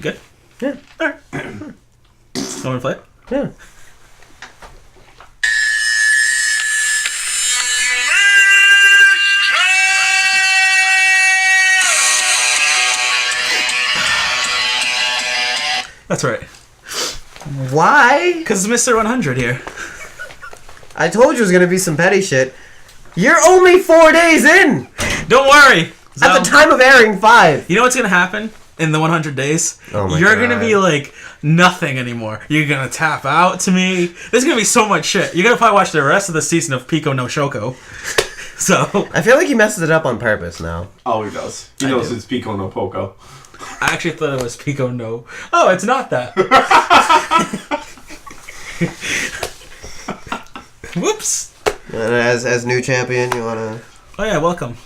Good? Yeah. Alright. Want to play it? Yeah. That's right. Why? Because it's Mr. 100 here. I told you it was going to be some petty shit. You're only 4 days in! Don't worry! At the time of airing, 5. You know what's going to happen in the 100 days? Oh my You're God. going to be like nothing anymore. You're going to tap out to me. There's going to be so much shit. You're going to probably watch the rest of the season of Pico no Shoko. So... I feel like he messes it up on purpose now. Oh, he does. He knows it's Pico no Poco. I actually thought it was Pico no... Oh, it's not that. Whoops. And as new champion, you want to... Oh yeah, welcome.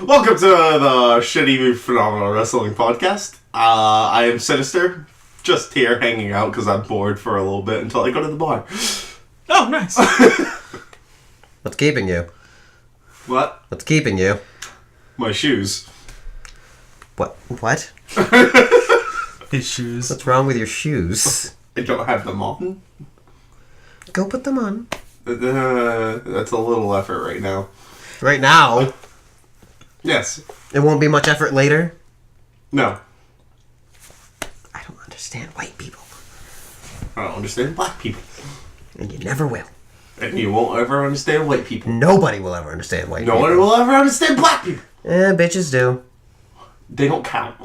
Welcome to the Shitty Phenomenal Wrestling Podcast. I am Sinister, just here hanging out because I'm bored for a little bit until I go to the bar. Oh, nice. What's keeping you? What? What's keeping you? My shoes. What? His shoes. What's wrong with your shoes? I don't have them on. Go put them on. That's a little effort right now. Right now? Yes. It won't be much effort later? No. I don't understand white people. I don't understand black people. And you never will. And you won't ever understand white people. Nobody will ever understand white people. No one will ever understand black people. Bitches do. They don't count.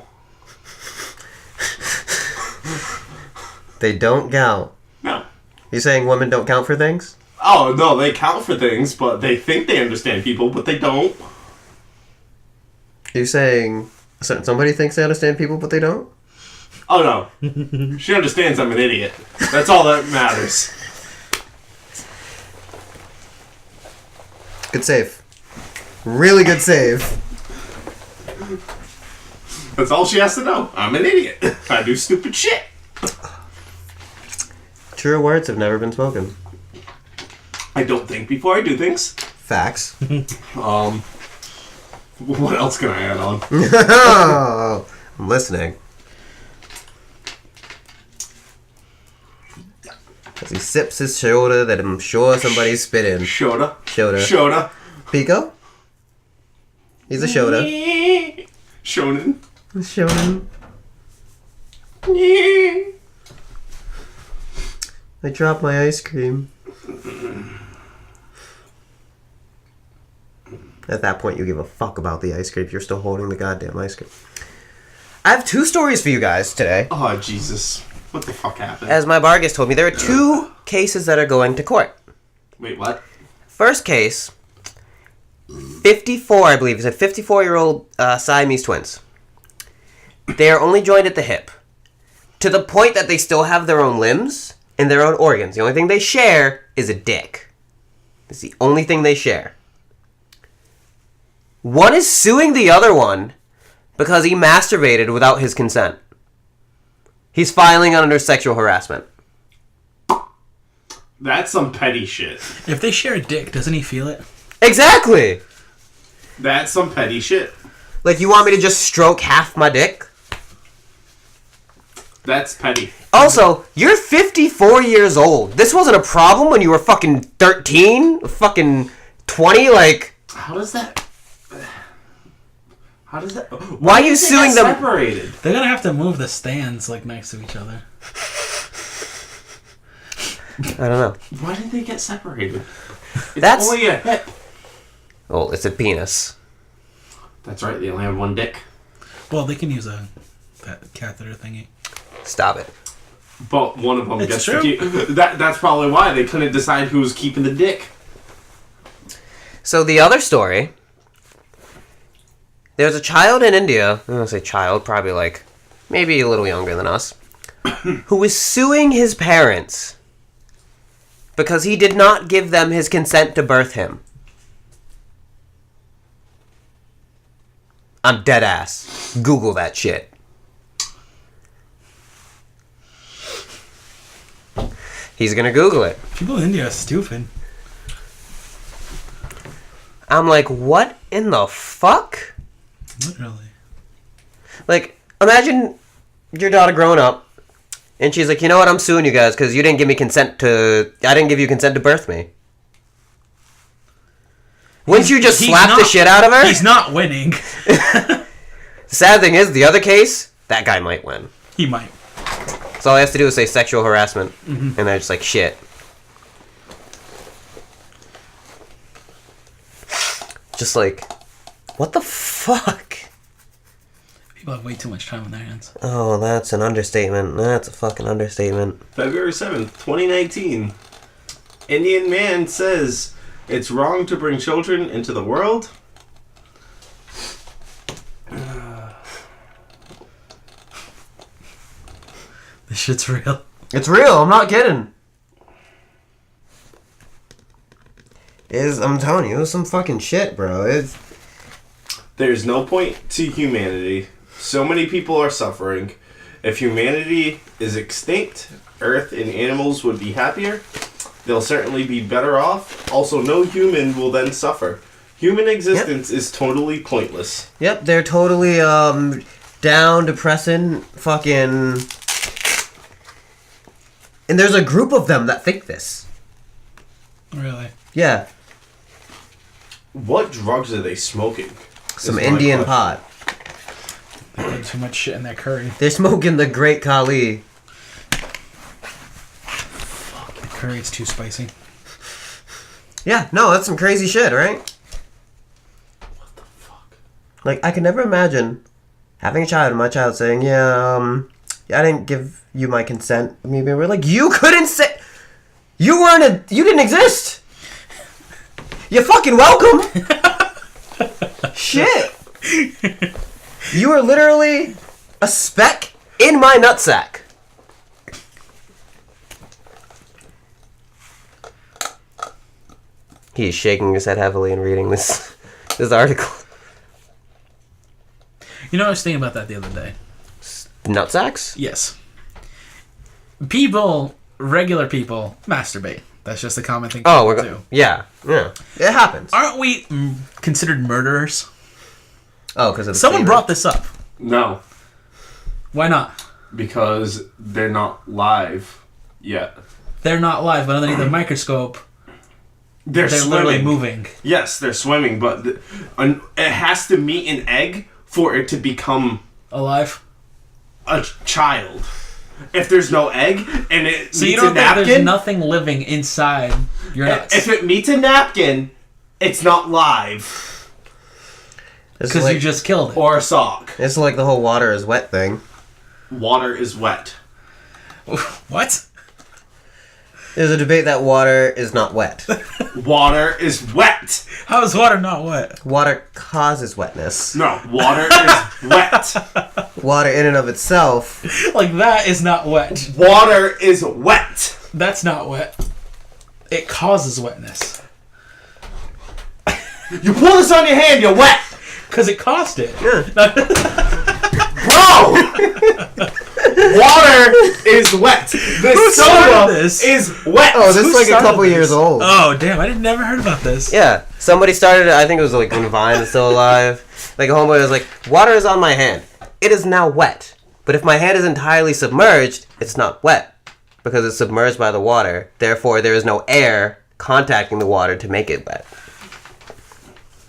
They don't count. No. You saying women don't count for things? Oh, no, they count for things, but they think they understand people, but they don't. You're saying somebody thinks they understand people, but they don't? Oh, no. She understands I'm an idiot. That's all that matters. Good save. Really good save. That's all she has to know. I'm an idiot. I do stupid shit. True words have never been spoken. I don't think before I do things. Facts. What else can I add on? Oh, I'm listening. As he sips his soda that I'm sure somebody's spit in. Shoda. Shoda. Pico? He's a Shoda. Shonen. Shonen. I dropped my ice cream. At that point, you give a fuck about the ice cream. You're still holding the goddamn ice cream. I have 2 stories for you guys today. Oh, Jesus. What the fuck happened? As my Vargas told me, there are 2 cases that are going to court. Wait, what? First case, 54, I believe. It's a 54-year-old Siamese twins. They are only joined at the hip. To the point that they still have their own limbs and their own organs. The only thing they share is a dick. It's the only thing they share. One is suing the other one because he masturbated without his consent. He's filing under sexual harassment. That's some petty shit. If they share a dick, doesn't he feel it? Exactly! That's some petty shit. Like, you want me to just stroke half my dick? That's petty. Also, you're 54 years old. This wasn't a problem when you were fucking 13? Fucking 20? Like... How does that... Why are you suing them? Separated? They're gonna have to move the stands like next to each other. I don't know. Why did they get separated? It's That's... only a hip. Oh, it's a penis. That's right, they only have one dick. Well, they can use that catheter thingy. Stop it. But one of them It's gets true. to keep... That's probably why they couldn't decide who was keeping the dick. So the other story... There's a child in India, I'm going to say child, probably like, maybe a little younger than us, who was suing his parents because he did not give them his consent to birth him. I'm dead ass. Google that shit. He's going to Google it. People in India are stupid. I'm like, what in the fuck? Literally. Like, imagine your daughter growing up, and she's like, you know what, I'm suing you guys because you didn't give me consent to... I didn't give you consent to birth me. Wouldn't you just slap the shit out of her? He's not winning. The sad thing is, the other case, that guy might win. He might. So all he has to do is say sexual harassment, and they're just like, shit. Just like, what the fuck? People have way too much time on their hands. Oh, that's an understatement. That's a fucking understatement. February 7th, 2019. Indian man says it's wrong to bring children into the world. This shit's real. It's real, I'm not kidding. I'm telling you, it was some fucking shit, bro. There's no point to humanity. So many people are suffering. If humanity is extinct, Earth and animals would be happier. They'll certainly be better off. Also, no human will then suffer. Human existence is totally pointless. Yep, they're totally down, depressing, fucking... And there's a group of them that think this. Really? Yeah. What drugs are they smoking? Some Indian pot. They put too much shit in their curry. They're smoking the Great Kali. Fuck, the curry's too spicy. Yeah, no, that's some crazy shit, right? What the fuck? Like, I could never imagine having a child and my child saying, yeah, I didn't give you my consent. Maybe we're like, you couldn't say... You didn't exist! You're fucking welcome! Shit! You are literally a speck in my nutsack. He is shaking his head heavily and reading this article. You know, I was thinking about that the other day. Nutsacks? Yes. Regular people, masturbate. That's just a common thing Oh, to do. Yeah. It happens. Aren't we considered murderers? Oh, because of the Someone flavor. brought this up. No, Why not? because they're not live yet. They're not live, but underneath the microscope, They're literally swimming. moving. Yes, they're swimming, but it has to meet an egg for it to become Alive? a child. If there's no egg and it So you meets don't a think there's napkin, nothing living inside your nuts? if it meets a napkin, it's not live. Because you just killed it. Or a sock. It's like the whole water is wet thing. Water is wet. What? There's a debate that water is not wet. Water is wet. How is water not wet? Water causes wetness. No, water is wet. Water in and of itself. Like, that is not wet. Water is wet. That's not wet. It causes wetness. You pull this on your hand, you're wet. Because it caused it. Bro! Water is wet. The soda started this? is wet. Oh, this is Who like a started couple this? years old. Oh, damn. I never heard about this. Yeah, somebody started it, I think it was like when Vine is still alive. Like a homeboy was like, water is on my hand. It is now wet. But if my hand is entirely submerged, it's not wet. Because it's submerged by the water. Therefore, there is no air contacting the water to make it wet.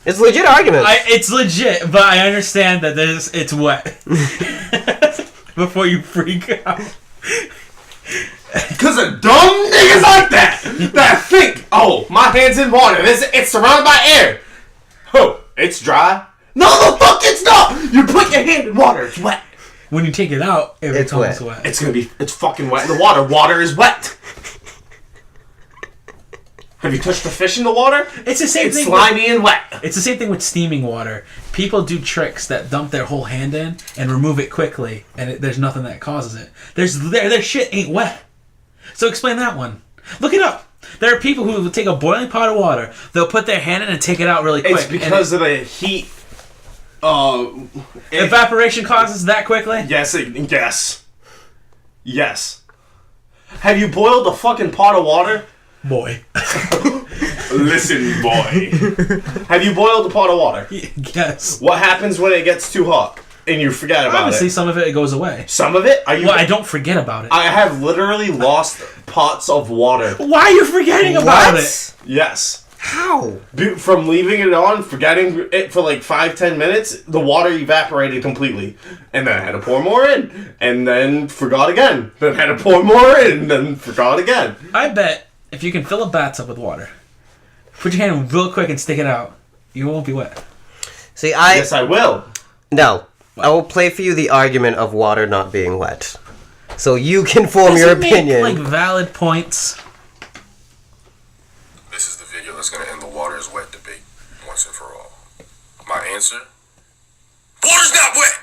It's a legit argument. It's legit, but I understand that it's wet. Before you freak out. Because of dumb niggas like that think, oh, my hand's in water. It's surrounded by air. Oh, it's dry. No, the fuck it's not. You put your hand in water. It's wet. When you take it out, it It's becomes wet. wet. It's fucking wet in the water. Water is wet. Have you touched a fish in the water? It's the same It's thing. slimy and wet. It's the same thing with steaming water. People do tricks that dump their whole hand in and remove it quickly, and there's nothing that causes it. Their shit ain't wet. So explain that one. Look it up. There are people who will take a boiling pot of water, they'll put their hand in and take it out really quick. It's because of the heat. Evaporation causes that quickly? Yes. Have you boiled a fucking pot of water? Boy. Listen, boy. Have you boiled a pot of water? Yes. What happens when it gets too hot? and you forget about Obviously, it. some of it goes away. Some of it? Well, I don't forget about it. I have literally lost pots of water. Why are you forgetting about it? Yes. How? From leaving it on, forgetting it for like 5-10 minutes, the water evaporated completely. And then I had to pour more in. And then forgot again. Then had to pour more in. And then forgot again. I bet if you can fill a bathtub with water, put your hand in real quick and stick it out, you won't be wet. See, Yes, I will. No. I will play for you the argument of water not being wet. So you can form Does your it make, opinion. like, valid points. This is the video that's going to end the water is wet debate once and for all. My answer? Water's not wet!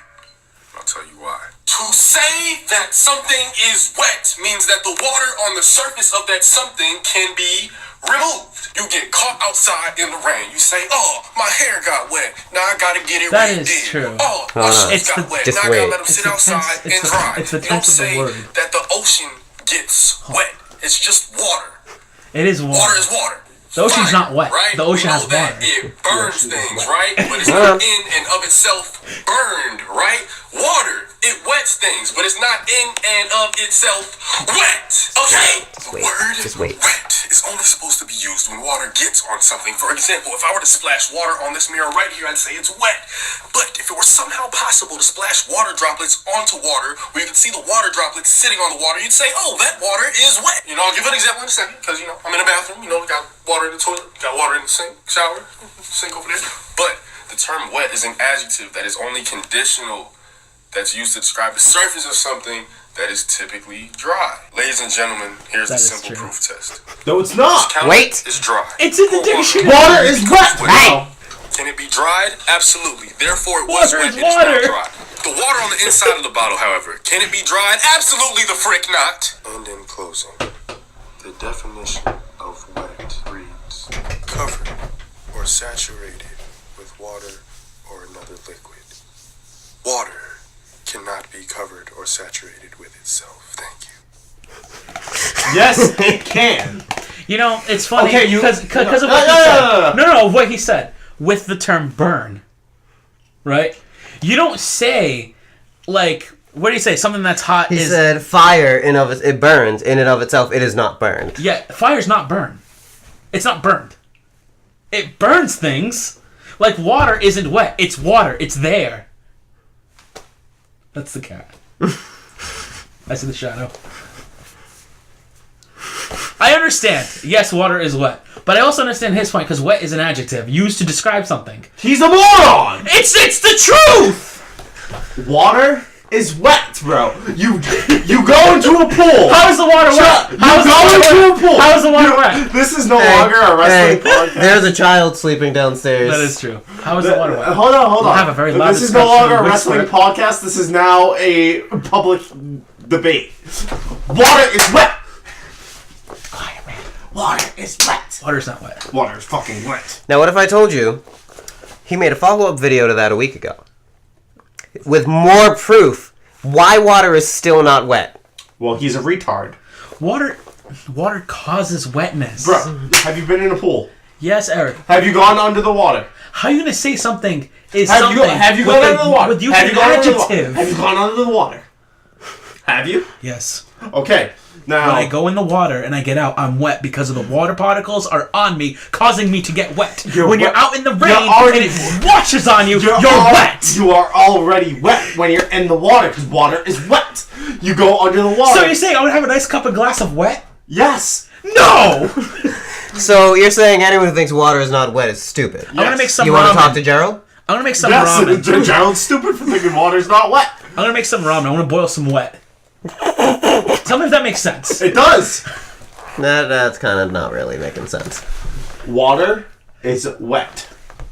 I'll tell you why. To say that something is wet means that the water on the surface of that something can be removed. You get caught outside in the rain. You say, oh, my hair got wet. Now I gotta get it That redid. is true. Oh, my shoes It's got the- wet. just Now I wait. gotta let them It's sit the outside tense- and dry. it's the You don't tense of the say word. that the ocean gets wet. It's just water. It is water. Water is water. The ocean's Fire, not wet. Right? The ocean We has know that water. It burns things, right? But it's not in and of itself burned, right? Water, it wets things, but it's not in and of itself wet. Okay? The word wet is only supposed to be used when water gets on something. For example, if I were to splash water on this mirror right here, I'd say it's wet. But if it were somehow possible to splash water droplets onto water, where you could see the water droplets sitting on the water, you'd say, oh, that water is wet. You know, I'll give an example in a second, because, you know, I'm in a bathroom, you know, got water in the toilet, got water in the sink, shower, sink over there. But the term wet is an adjective that is only conditional, that's used to describe the surface of something that is typically dry. Ladies and gentlemen, here's the That is simple true. proof test. No, it's not. Counter Wait. is dry. It's in the Pour dictionary. Water is wet. Hey! Can it be dried? Absolutely. Therefore, it was Water wet. is It is water. not dry. The water on the inside of the bottle, however, can it be dried? Absolutely, the frick not. And in closing, the definition of wet reads: covered or saturated with water or another liquid. Water cannot be covered or saturated with itself. Thank you. Yes, it can. You know, it's funny Okay, because of what he No, said. no. No, what he said with the term burn, right? You don't say, like, what do you say? Something that's hot He is... said fire it burns in and of itself. It is not burned. Yeah, fire's not burn. It's not burned. It burns things. Like, water isn't wet. It's water. It's there. That's the cat. I see the shadow. I understand. Yes, water is wet. But I also understand his point, because wet is an adjective used to describe something. He's a moron. It's the truth! Water is wet, bro. You go into a pool. How is the water wet? How is the water wet? a pool. How is the water wet? This is no longer a wrestling podcast. There's a child sleeping downstairs. That is true. How is the water wet? Hold on. We'll have a very loud This is no discussion longer a and wrestling whisper. podcast. This is now a public debate. Water is wet. Quiet, man. Water is wet. Water's not wet. Water is fucking wet. Now, what if I told you he made a follow-up video to that a week ago with more proof why water is still not wet? Well, he's a retard. Water causes wetness. Bro, have you been in a pool? Yes, Eric. Have you gone under the water? How are you gonna say something is Have something? you with gone a- under the water? With using Have you an gone under the adjective. water? Have you gone under the water? Have you? Yes. Okay. Now, When I go in the water and I get out, I'm wet because of the water particles are on me, causing me to get wet. You're when wet. you're out in the rain You're already- and it washes on you, you're wet. You are already wet when you're in the water because water is wet. You go under the water. So you're saying I would have a nice cup of glass of wet? Yes. No! So you're saying anyone who thinks water is not wet is stupid? I'm gonna make some You ramen. want to talk to Gerald? I'm gonna make some Yes. ramen. Gerald's stupid for thinking water's not wet. I'm gonna make some ramen. I'm gonna boil some wet. Tell me if that makes sense. It does. That's kind of not really making sense. Water is wet.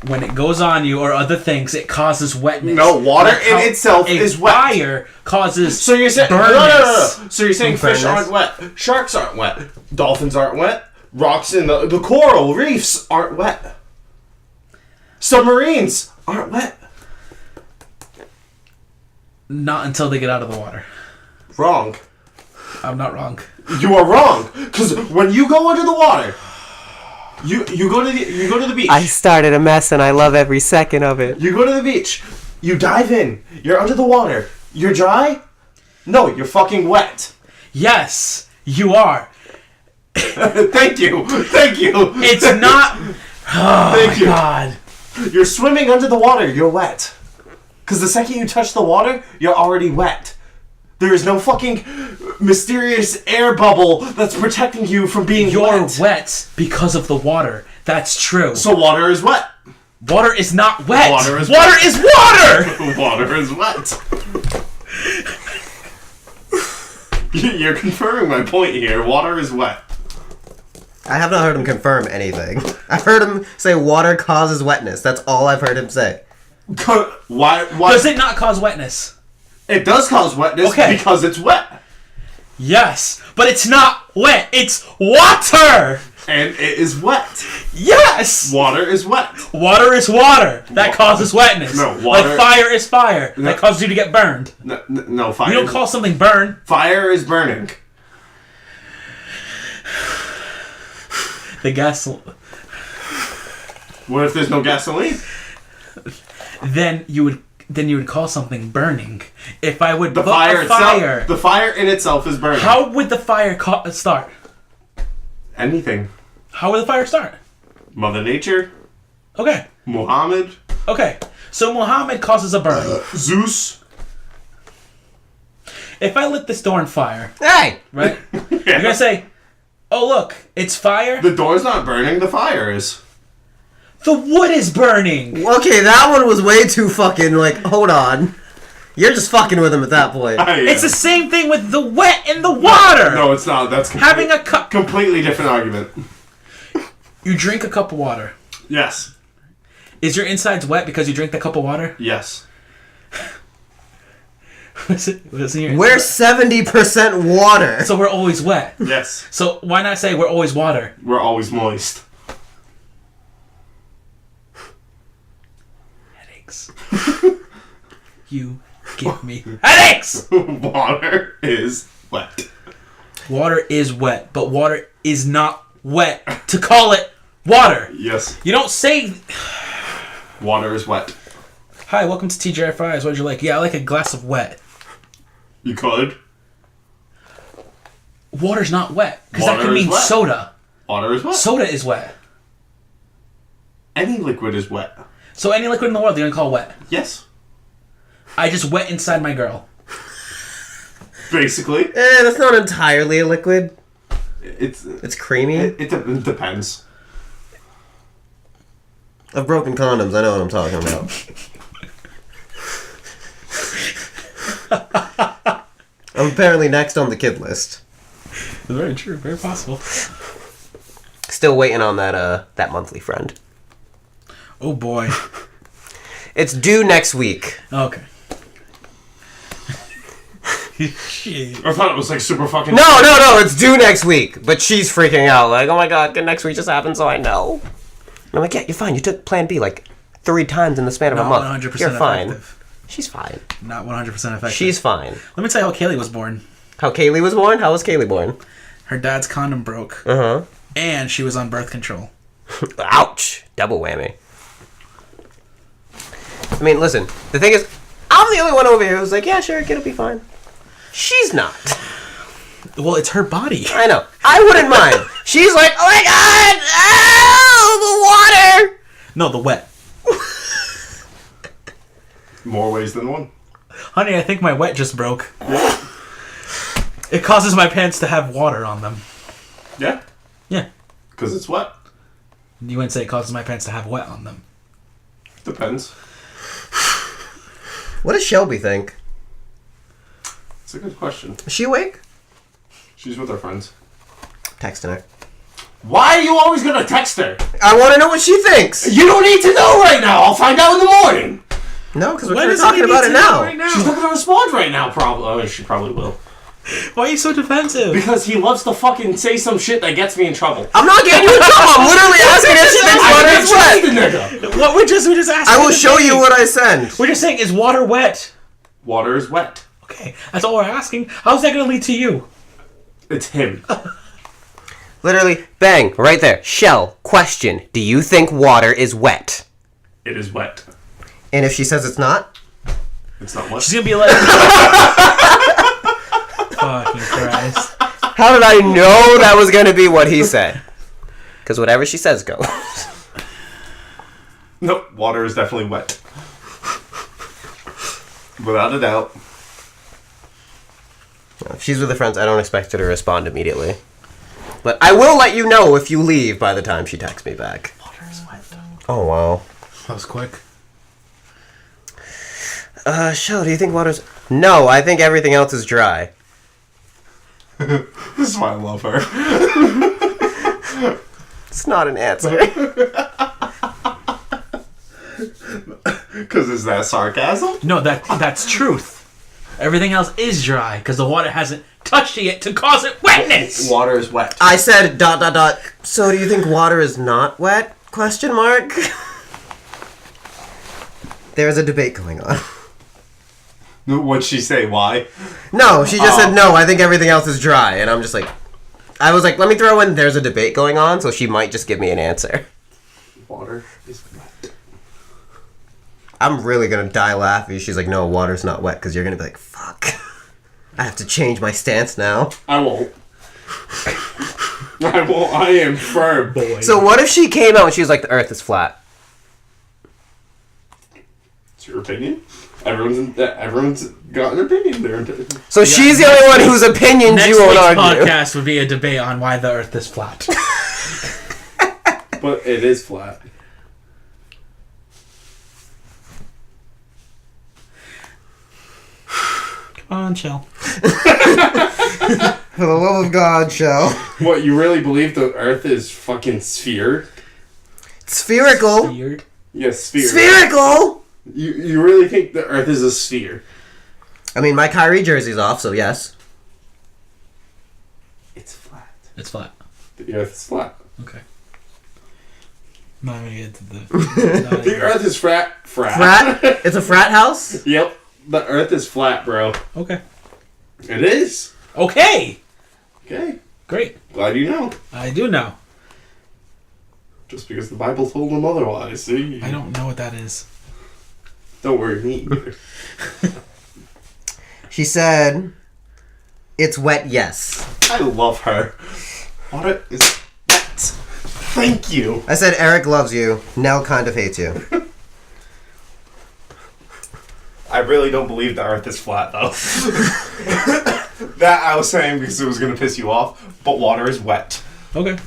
When it goes on you or other things, it causes wetness. No, water Like in how itself a is wet. Fire causes So you're saying burnness. no. So you're saying fish Burnness. aren't wet, sharks aren't wet, dolphins aren't wet, rocks in the coral reefs aren't wet, submarines aren't wet. Not until they get out of the water. Wrong. I'm not wrong. You are wrong. Because when you go under the water, you go to the beach. I started a mess and I love every second of it. You go to the beach. You dive in. You're under the water. You're dry? No, you're fucking wet. Yes, you are. Thank you. Thank you. It's not... Oh, Thank you. God. You're swimming under the water. You're wet. Because the second you touch the water, you're already wet. There is no fucking mysterious air bubble that's protecting you from being You're wet. wet because of the water. That's true. So water is wet. Water is not wet. Water is water wet. is water! Water is wet. You're confirming my point here. Water is wet. I have not heard him confirm anything. I've heard him say water causes wetness. That's all I've heard him say. Why? Does it not cause wetness? It does cause wetness because it's wet. Yes, but it's not wet. It's water! And it is wet. Yes! Water is wet. Water is water. That causes wetness. No, water... Like fire is fire. No. That causes you to get burned. No, fire. You don't call something burn. Fire is burning. The gas... What if there's no gasoline? Then you would call something burning. If I would The put fire a itself. fire... The fire in itself is burning. How would the fire start? Anything. How would the fire start? Mother Nature. Okay. Muhammad. Okay. So Muhammad causes a burn. Zeus. If I lit this door on fire, Hey! right? You're gonna say, "Oh look, it's fire." The door's not burning. The fire is. The wood is burning. Okay, that one was way too fucking, hold on. You're just fucking with him at that point. It's the same thing with the wet and the water. No, it's not. That's Having a cup. completely different argument. You drink a cup of water. Yes. Is your insides wet because you drink the cup of water? Yes. Was it your We're 70% water. So we're always wet. Yes. So why not say we're always water? We're always moist. Headaches. You give me headaches. Water is wet. Water is wet, but water is not wet to call it water. Yes. You don't say, Water is wet. "Hi, welcome to TGI Fries. What'd you like?" "Yeah, I like a glass of wet." You could. Water's not wet because that Water could is mean wet. soda. Water is wet. Soda is wet. Any liquid is wet. So any liquid in the world you're gonna call wet. Yes. I just wet inside my girl. Basically. That's not entirely a liquid. It's creamy. it depends. I've broken condoms. I know what I'm talking about. I'm apparently next on the kid list. Very true. Very possible. Still waiting on that monthly friend. Oh boy. It's due next week. Okay. Shit. I thought it was super fucking... No, it's due next week. But she's freaking out. Like, oh my god, next week just happened, so I know. And I'm like, yeah, you're fine. You took Plan B 3 times in the span of a month. 100% You're fine. effective. She's fine. Not 100% effective. She's fine. Let me tell you how Kaylee was born. How Kaylee was born? How was Kaylee born? Her dad's condom broke. Uh-huh. And she was on birth control. Ouch. Double whammy. I mean, listen. The thing is, I'm the only one over here who's like, yeah, sure, kid'll be fine. She's not. Well, it's her body. I know. I wouldn't mind. She's like, oh my god! Oh, the water! No, the wet. More ways than one. Honey, I think my wet just broke. It causes my pants to have water on them. Yeah. Yeah. Because it's wet. You wouldn't say it causes my pants to have wet on them. Depends. What does Shelby think? It's a good question. Is she awake? She's with her friends. Texting her. Why are you always gonna text her? I want to know what she thinks. You don't need to know right now. I'll find out in the morning. No, because we're Why kind of doesn't talking he about need it to know now. right now? She's not gonna respond right now, probably. Oh, she probably will. Why are you so defensive? Because he loves to fucking say some shit that gets me in trouble. I'm not getting you in trouble. I'm literally asking if she thinks water is wet. The nigga. What we just asked. I will show you what I send. We're just saying, is water wet? Water is wet. Okay, that's all we're asking. How's that going to lead to you? It's him. Literally, bang, right there. Shell, question. Do you think water is wet? It is wet. And if she says it's not? It's not what? She's gonna be like, fucking Christ. How did I know that was going to be what he said? Because whatever she says goes. Nope, water is definitely wet. Without a doubt. If she's with her friends, I don't expect her to respond immediately. But I will let you know if you leave by the time she texts me back. Water is wet. Oh, wow. That was quick. Shell, do you think water's... No, I think everything else is dry. This is why I love her. It's not an answer. Because is that sarcasm? No, that's truth. Everything else is dry because the water hasn't touched it yet to cause it wetness. Water is wet. I said ... So do you think water is not wet? Question mark. There's a debate going on. What'd she say? Why? No, she just said no, I think everything else is dry. And I'm just like... I was like, let me throw in there's a debate going on, so she might just give me an answer. Water is wet. I'm really gonna die laughing. She's like, no, water's not wet, because you're gonna be like, fuck. I have to change my stance now. I won't. I won't. I am firm, boy. So what if she came out and she was like, the earth is flat? It's your opinion? Everyone's got an opinion. So she's the only one whose opinions Next you won't week's argue. podcast would be a debate on why the Earth is flat. But it is flat. Come on, chill. For the love of God, Shell. What, you really believe the Earth is fucking sphere? Spherical. Weird. Yes, sphere. Spherical! You really think the Earth is a sphere? I mean, my Kyrie jersey's off, so yes. It's flat. It's flat. The Earth is flat. Okay. Not gonna get to the. The Earth is frat. Frat? It's a frat house? Yep. The Earth is flat, bro. Okay. It is. Okay. Okay. Great. Glad you know. I do know. Just because the Bible told them otherwise, see? I don't know what that is. Don't worry, me either. She said, it's wet, yes. I love her. Water is wet. Thank you. I said, Eric loves you. Nell kind of hates you. I really don't believe the Earth is flat, though. That I was saying because it was going to piss you off, but water is wet. Okay.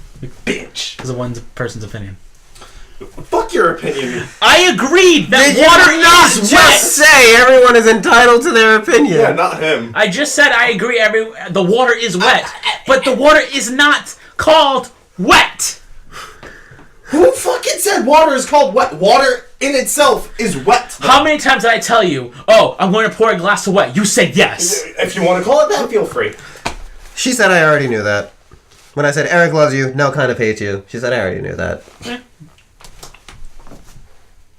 Bitch. Is a one person's opinion. Fuck your opinion. I agreed that Did you water not is just wet. say everyone is entitled to their opinion? Yeah, not him. I just said I agree. The water is wet, but the water is not called wet. Who fucking said water is called wet? Water in itself is wet. Though. How many times did I tell you? Oh, I'm going to pour a glass of wet. You said yes. If you want to call it that, feel free. She said I already knew that. When I said Eric loves you, Nell kind of hates you. She said I already knew that. Eh.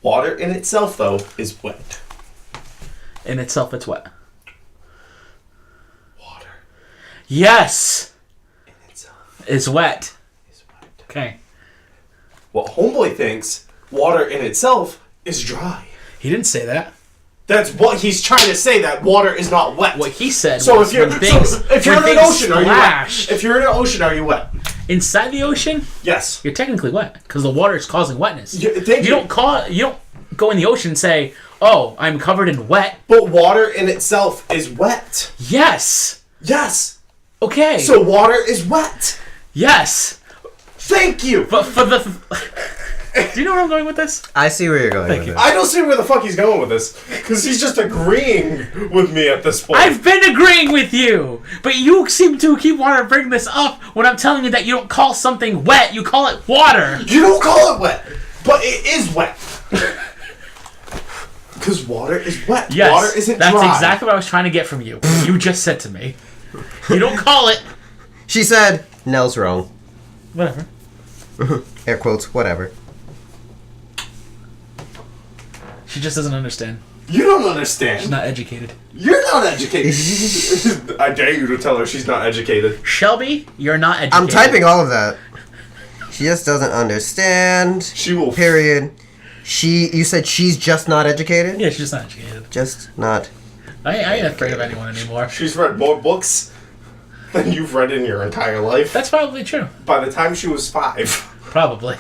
Water in itself, though, is wet. In itself, it's wet. Water Yes, in itself it's wet. is wet. Okay. What Homeboy thinks, water in itself is dry. He didn't say that. That's what he's trying to say, that water is not wet. What he said So was if you're, when things, if you're when in an things ocean, are you splashed wet? If you're in an ocean, are you wet? inside the ocean, Yes. you're technically wet because the water is causing wetness. Thank you. don't go in the ocean and say, "Oh, I'm covered in wet." But water in itself is wet. Yes. Yes. Okay. So water is wet. yes. Thank you. But for the, do you know where I'm going with this? I see where you're going Thank with you. this. I don't see where the fuck he's going with this. Because he's just agreeing with me at this point. I've been agreeing with you, but you seem to keep wanting to bring this up when I'm telling you that you don't call something wet, you call it water. You don't call it wet. But it is wet. Because water is wet. Yes, Water isn't that's dry. exactly what I was trying to get from you. You just said to me, you don't call it. She said, Nell's wrong. Whatever. Air quotes, whatever. She just doesn't understand. You don't She's understand. not educated. You're not educated. I dare you to tell her she's not educated. Shelby, you're not educated. I'm typing all of that. She just doesn't understand. She will. Period. You said she's just not educated? Yeah, she's just not educated. Just not. I ain't afraid of anyone anymore. She's read more books than you've read in your entire life. That's probably true. By the time she was 5. Probably.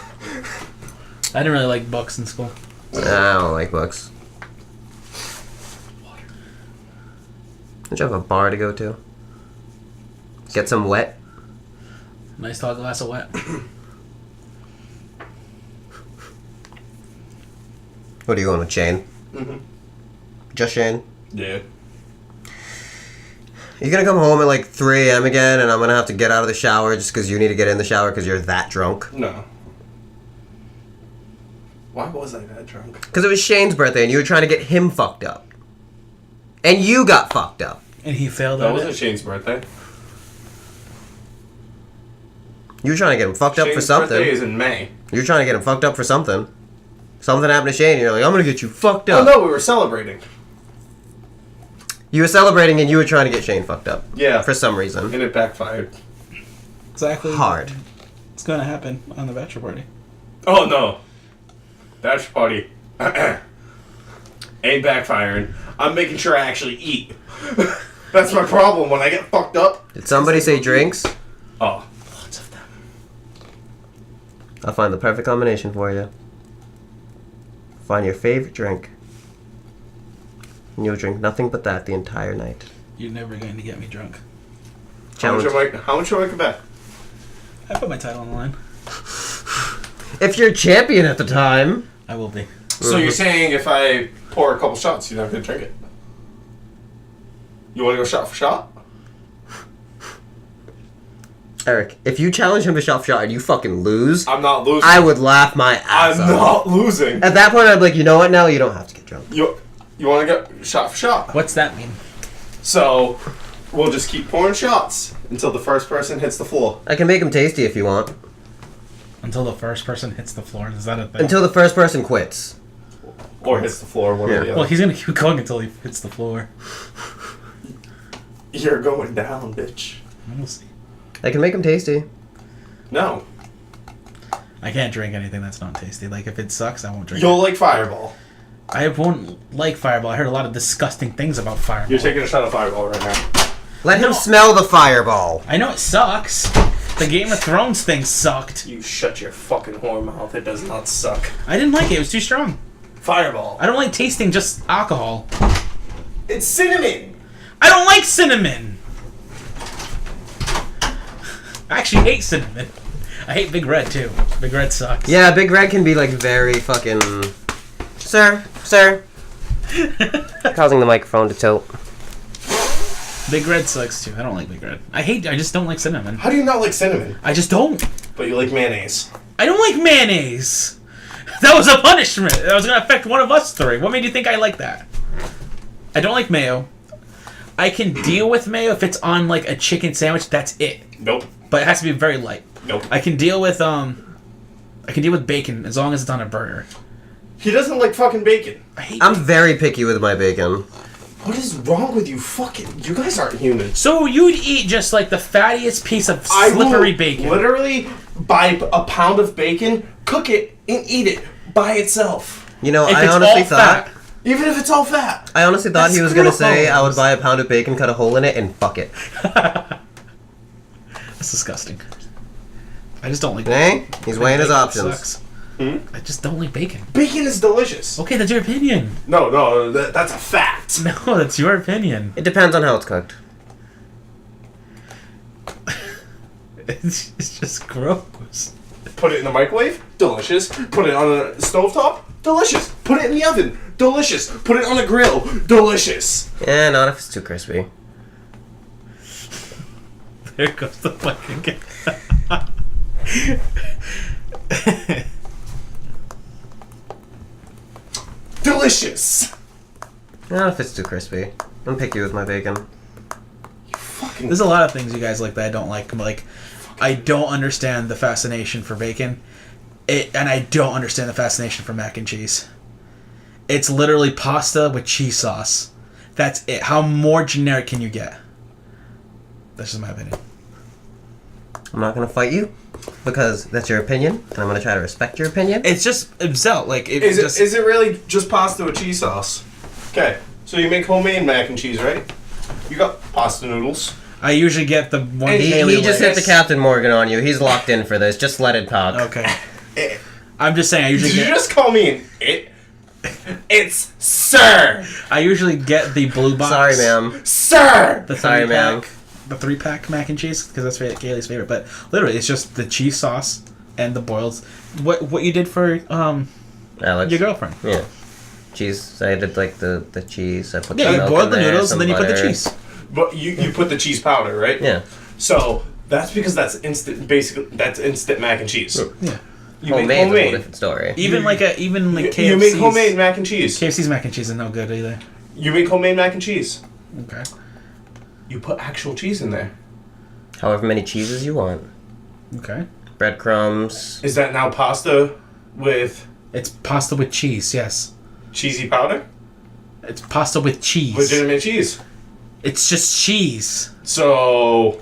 I didn't really like books in school. I don't like books. Don't you have a bar to go to? Get some wet? Nice tall glass of wet. What are you going with, Shane? Mm-hmm. Just Shane? Yeah. You're gonna come home at like 3 a.m. again, and I'm gonna have to get out of the shower just because you need to get in the shower because you're that drunk? No. Why was I that drunk? Because it was Shane's birthday, and you were trying to get him fucked up. And you got fucked up. And he failed That at wasn't it. Shane's birthday. You were trying to get him fucked up for Shane's something. birthday is in May. You were trying to get him fucked up for something. Something happened to Shane, and you're like, I'm gonna get you fucked Oh up. no, we were celebrating. You were celebrating, and you were trying to get Shane fucked up. Yeah. For some reason. And it backfired. Exactly. Hard. It's going to happen on the bachelor party. Oh no. That's party. Ain't backfiring. I'm making sure I actually eat. That's my problem when I get fucked up. Did somebody say drinks? Oh. Lots of them. I'll find the perfect combination for you. Find your favorite drink. And you'll drink nothing but that the entire night. You're never going to get me drunk. How much Challenge. am I bet? I put my title on the line. If you're champion at the time. I will be. So you're saying if I pour a couple shots, you're not gonna drink it? You want to go shot for shot? Eric, if you challenge him to shot for shot and you fucking lose, I'm not losing. I would laugh my ass I'm off. not losing. At that point, I'd be like, you know what, Nell? You don't have to get drunk. You want to go shot for shot? What's that mean? So we'll just keep pouring shots until the first person hits the floor. I can make them tasty if you want. Until the first person hits the floor. Is that a thing? Until the first person quits. Or hits the floor, one or the other. Well, he's going to keep going until he hits the floor. You're going down, bitch. We'll see. I can make them tasty. No. I can't drink anything that's not tasty. Like, if it sucks, I won't drink You'll it. like Fireball. I won't like Fireball. I heard a lot of disgusting things about Fireball. You're taking a shot of Fireball right now. Let him No. smell the fireball. I know it sucks. The Game of Thrones thing sucked. You shut your fucking whore mouth. It does not suck. I didn't like it. It was too strong. Fireball. I don't like tasting just alcohol. It's cinnamon. I don't like cinnamon. I actually hate cinnamon. I hate Big Red, too. Big Red sucks. Yeah, Big Red can be like very fucking... Sir. Causing the microphone to tilt. Big Red sucks, too. I don't like Big Red. I just don't like cinnamon. How do you not like cinnamon? I just don't. But you like mayonnaise. I don't like mayonnaise. That was a punishment. That was going to affect one of us three. What made you think I like that? I don't like mayo. I can deal with mayo if it's on like a chicken sandwich. That's it. Nope. But it has to be very light. Nope. I can deal with bacon as long as it's on a burger. He doesn't like fucking bacon. I hate I'm very picky with my bacon. What is wrong with you? You guys aren't human. So you'd eat just like the fattiest piece of I slippery will bacon. literally buy a pound of bacon, cook it, and eat it by itself. You know, If I it's honestly all thought... fat. Even if it's all fat. I honestly thought That's he was going to say gross. I would buy a pound of bacon, cut a hole in it, and fuck it. That's disgusting. I just don't like Eh? bacon. He's weighing his Bacon options. sucks. Hmm? I just don't like bacon. Bacon is delicious. Okay, that's your opinion. No, that's a fact. No, that's your opinion. It depends on how it's cooked. It's just gross. Put it in the microwave, delicious. Put it on a stovetop, delicious. Put it in the oven, delicious. Put it on a grill, delicious. Yeah, not if it's too crispy. There goes the mic again. Delicious. Not if it's too crispy. I'm picky with my bacon. Fucking There's a lot of things you guys like that I don't like. Like, I don't understand the fascination for bacon. And I don't understand the fascination for mac and cheese. It's literally pasta with cheese sauce. That's it. How more generic can you get? That's just my opinion. I'm not going to fight you. because that's your opinion, and I'm gonna try to respect your opinion. It's just Zel. Like Is it really just pasta with cheese sauce? Okay, so you make homemade mac and cheese, right? You got pasta noodles. I usually get the one. And Haley He just likes. hit the Captain Morgan on you. He's locked in for this. Just let it talk. Okay. Eh, I'm just saying. I usually Did you get. just call me an it? It's sir! I usually get the blue box. Sorry, ma'am. Sir! The Sorry, 3-pack, ma'am. The 3-pack mac and cheese because that's Kaylee's favorite. But literally, it's just the cheese sauce and the boiled. What you did for Alex. your girlfriend? Yeah. Cheese. I did like the cheese. I put Yeah, the you milk boiled in the there, noodles some and then you put the butter. cheese. But you put the cheese powder, right? Yeah. So that's because that's instant. Basically, that's instant mac and cheese. Yeah. You Homemade's make a whole homemade. different story. Even like KFC's. You make homemade mac and cheese. KFC's mac and cheese is no good either. You make homemade mac and cheese. Okay. You put actual cheese in there. However many cheeses you want. Okay. Breadcrumbs. Is that now pasta with It's pasta with cheese. Yes. cheesy powder? It's pasta with cheese. Legitimate cheese. It's just cheese. So,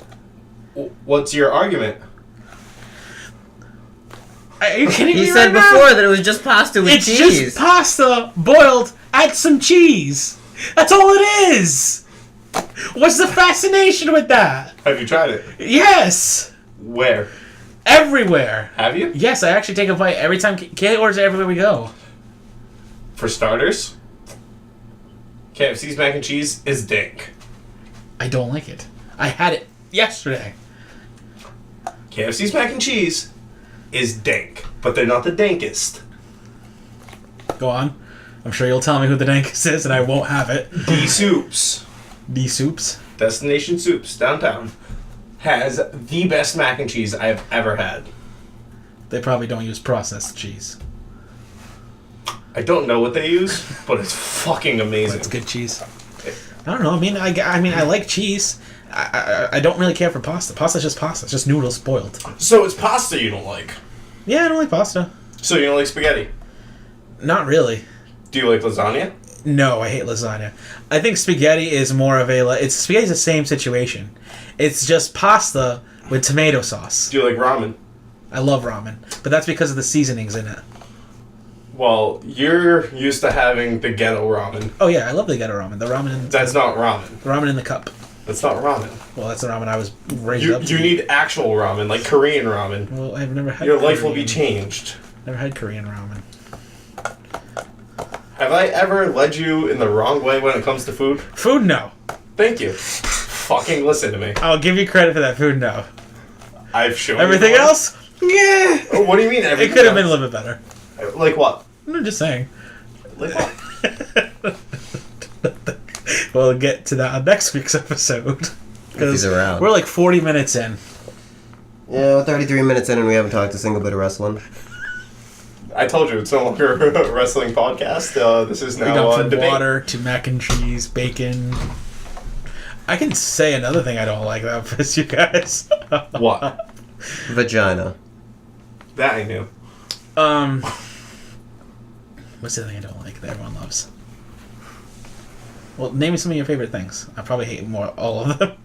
what's your argument? Are you kidding me He said right now? before that it was just pasta with It's cheese. just pasta boiled. Add some cheese. That's all it is. What's the fascination with that? Have you tried it? Yes. Where? Everywhere. Have you? Yes, I actually take a bite every time. Kaylee orders it everywhere we go. For starters, KFC's mac and cheese is dank. I don't like it. I had it yesterday. KFC's mac and cheese is dank, but they're not the dankest. Go on. I'm sure you'll tell me who the dankest is, and I won't have it. D Soups, D Soups. Destination Soups, downtown, has the best mac and cheese I have ever had. They probably don't use processed cheese. I don't know what they use, but it's fucking amazing. It's good cheese. I don't know. I mean, I like cheese. I don't really care for pasta. Pasta's just pasta. It's just noodles boiled. So it's pasta you don't like. Yeah, I don't like pasta. So you don't like spaghetti. Not really. Do you like lasagna? No, I hate lasagna. I think spaghetti is more of spaghetti's the same situation. It's just pasta with tomato sauce. Do you like ramen? I love ramen, but that's because of the seasonings in it. Well, you're used to having the ghetto ramen. Oh yeah, I love the ghetto ramen. The ramen That's not ramen. in the cup. That's not ramen. Well, that's the ramen I was raised up to. You need actual ramen, like Korean ramen. Well, I've never had. Your life will be Korean. changed. Never had Korean ramen. Have I ever led you in the wrong way when it comes to food? Food, no. Thank you. Fucking listen to me. I'll give you credit for that. Food, no. I've shown Everything you else, yeah. Oh, what do you mean It everything could have been a else? little bit better. Like what? I'm just saying. Like what? We'll get to that on next week's episode. he's around. We're like 40 minutes in. Yeah, we're 33 minutes in and we haven't talked a single bit of wrestling. I told you, it's no longer a wrestling podcast. This is We now got a from debate. water to mac and cheese, bacon. I can say another thing I don't like that piss you guys. What? Vagina. That I knew. What's the other thing I don't like that everyone loves? Well, name me some of your favorite things. I probably hate all of them.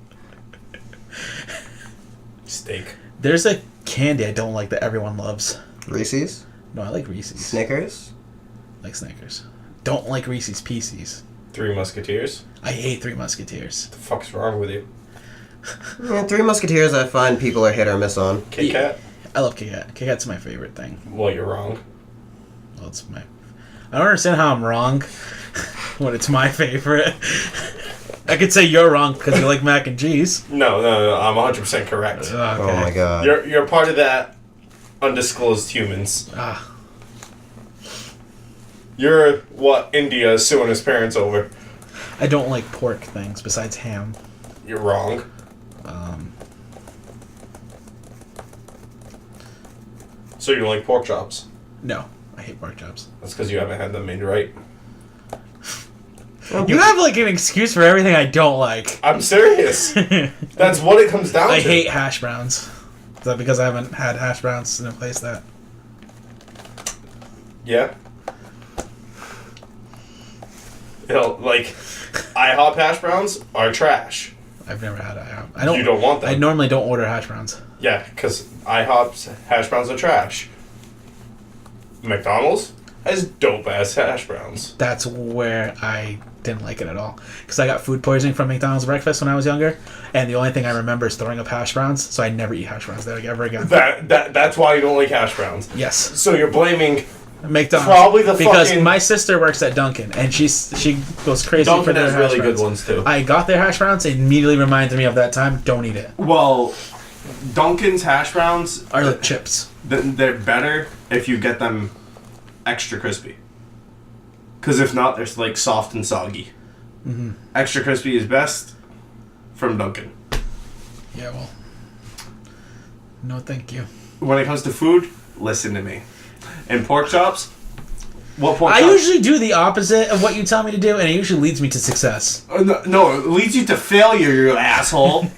Steak. There's a candy I don't like that everyone loves. Reese's? No, I like Reese's. Snickers? I like Snickers. Don't like Reese's Pieces. Three Musketeers. I hate Three Musketeers. What the fuck's wrong with you? Yeah, Three Musketeers I find people are hit or miss on. Kit Kat? I love Kit Kat. Kit Kat's my favorite thing. Well, you're wrong. Well, it's my. I don't understand how I'm wrong when it's my favorite. I could say you're wrong because you like mac and cheese. No, I'm 100% correct. Okay. Oh my god. You're part of that undisclosed humans. Ah, You're what India is suing his parents over. I don't like pork things besides ham. You're wrong. So you don't like pork chops? No, I hate pork chops. That's because you haven't had them made right. You have like an excuse for everything I don't like. I'm serious. That's what it comes down I to. hate hash browns. Is that because I haven't had hash browns in a place that? Yeah. Like, IHOP hash browns are trash. I've never had IHOP. I don't. You don't want them. I normally don't order hash browns. Yeah, because IHOP's hash browns are trash. McDonald's has dope-ass hash browns. That's where I didn't like it at all. Because I got food poisoning from McDonald's breakfast when I was younger, and the only thing I remember is throwing up hash browns, so I never eat hash browns there ever again. That's why you don't like hash browns. Yes. So you're blaming McDonald's. probably the because fucking... my sister works at Dunkin', and she goes crazy Dunkin' for their has hash really browns. good ones, too. I got their hash browns, it immediately reminded me of that time. Don't eat it. Well, Dunkin's hash browns... Are the chips. They're better if you get them extra crispy. Because if not, they're like soft and soggy. Mm-hmm. Extra crispy is best from Dunkin'. Yeah, well. No, thank you. When it comes to food, listen to me. And pork chops, what pork I chops? usually do the opposite of what you tell me to do, and it usually leads me to success. No, it leads you to failure, you asshole.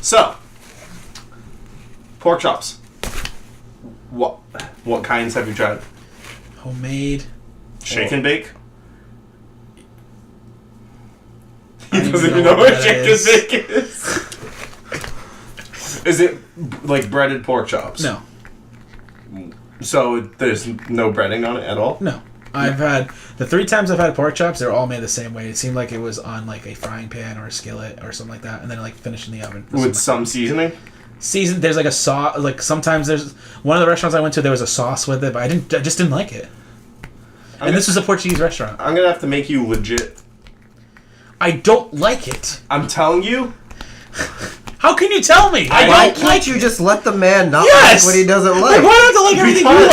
So, pork chops. What kinds have you tried? Homemade. Shake and bake? I He don't doesn't even know know what what that shake is. and bake is. Is it like breaded pork chops? No. So there's no breading on it at all? No. I've had... The 3 times I've had pork chops, they're all made the same way. It seemed like it was on like a frying pan or a skillet or something like that, and then like finished in the oven. With some seasoning? Season, there's like a sauce, like sometimes there's... One of the restaurants I went to, there was a sauce with it, but I just didn't like it. And this was a Portuguese restaurant. I'm gonna have to make you legit. I don't like it. I'm telling you. How can you tell me? I Why don't can't like you just let the man not Yes! like what he doesn't Like, like? why do I have to like everything you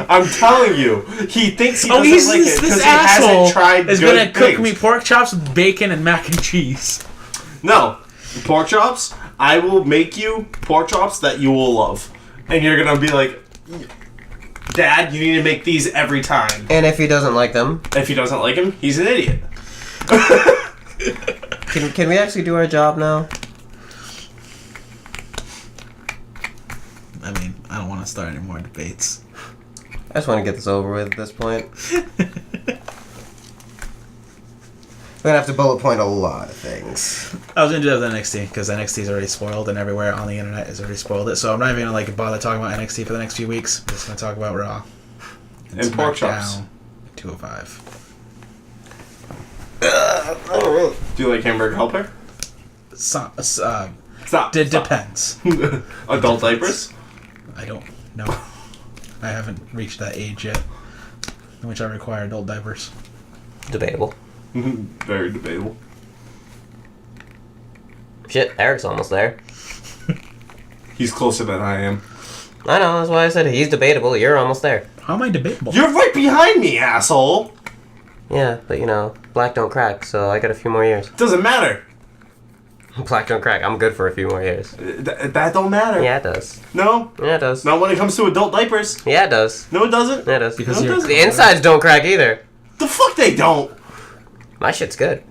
like? I'm telling you, he thinks he Oh, doesn't like it this because he asshole hasn't tried is good gonna cook things. me pork chops with bacon and mac and cheese. No, pork chops. I will make you pork chops that you will love, and you're gonna be like, Dad, you need to make these every time. And if he doesn't like them, If he doesn't like him, he's an idiot. can we actually do our job now? I mean, I don't want to start any more debates. I just want to get this over with at this point. We're gonna have to bullet point a lot of things. I was gonna do that with NXT because NXT is already spoiled and everywhere on the internet has already spoiled it. So I'm not even gonna like bother talking about NXT for the next few weeks. I'm just gonna talk about Raw And pork chops. 205. Do you like hamburger helper? Stop. Stop. Depends. Adult diapers? I don't know. I haven't reached that age yet in which I require adult diapers. Debatable. Very debatable. Shit, Eric's almost there. He's closer than I am. I know, that's why I said he's debatable. You're almost there. How am I debatable? You're right behind me, asshole! Yeah, but you know, black don't crack, so I got a few more years. Doesn't matter. Black don't crack. I'm good for a few more years. That don't matter. Yeah, it does. No? Yeah, it does. Not when it comes to adult diapers. Yeah, it does. No, it doesn't. Yeah, it does. Because No, it you're doesn't. The insides don't crack either. The fuck they don't. My shit's good.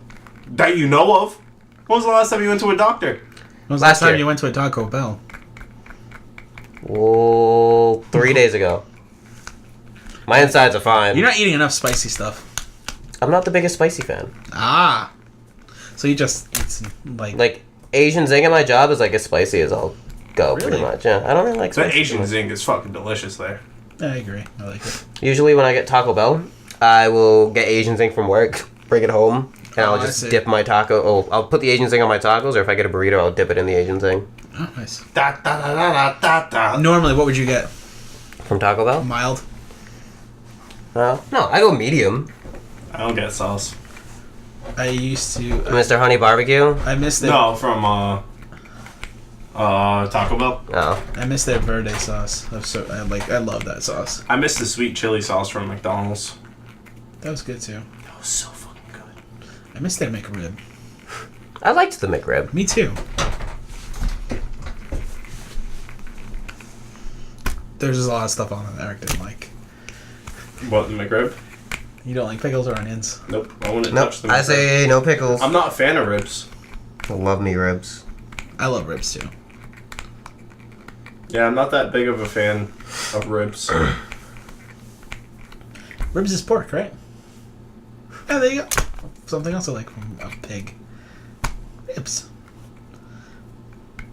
That you know of. When was the last time you went to a doctor? When was the Last last time year. you went to a Taco Bell? Whoa, 3 days ago. My insides are fine. You're not eating enough spicy stuff. I'm not the biggest spicy fan. Ah. So you just it's Like, Asian zing at my job is like as spicy as I'll go, pretty Really? much. Yeah, I don't really like The spicy. Asian too much. zing is fucking delicious there. I agree. I like it. Usually when I get Taco Bell, I will get Asian zing from work, bring it home, and Oh, I'll I just see. dip my taco. Oh, I'll put the Asian zing on my tacos, or if I get a burrito, I'll dip it in the Asian zing. Oh, nice. Da da da da da da. Normally, what would you get? From Taco Bell? Mild? No, I go medium. I don't get sauce. I used to... Mr. Honey Barbecue? I missed it. No, from Taco Bell. No. I miss their verde sauce. I love that sauce. I miss the sweet chili sauce from McDonald's. That was good too. That was so fucking good. I miss their McRib. I liked the McRib. Me too. There's just a lot of stuff on it that Eric didn't like. What, the McRib? You don't like pickles or onions? Nope. I wouldn't Nope, touch the McRib. I say no pickles. I'm not a fan of ribs. I love me ribs. I love ribs too. Yeah, I'm not that big of a fan of ribs. Ribs is pork, right? Yeah, there you go. something else I like from a pig. Ribs.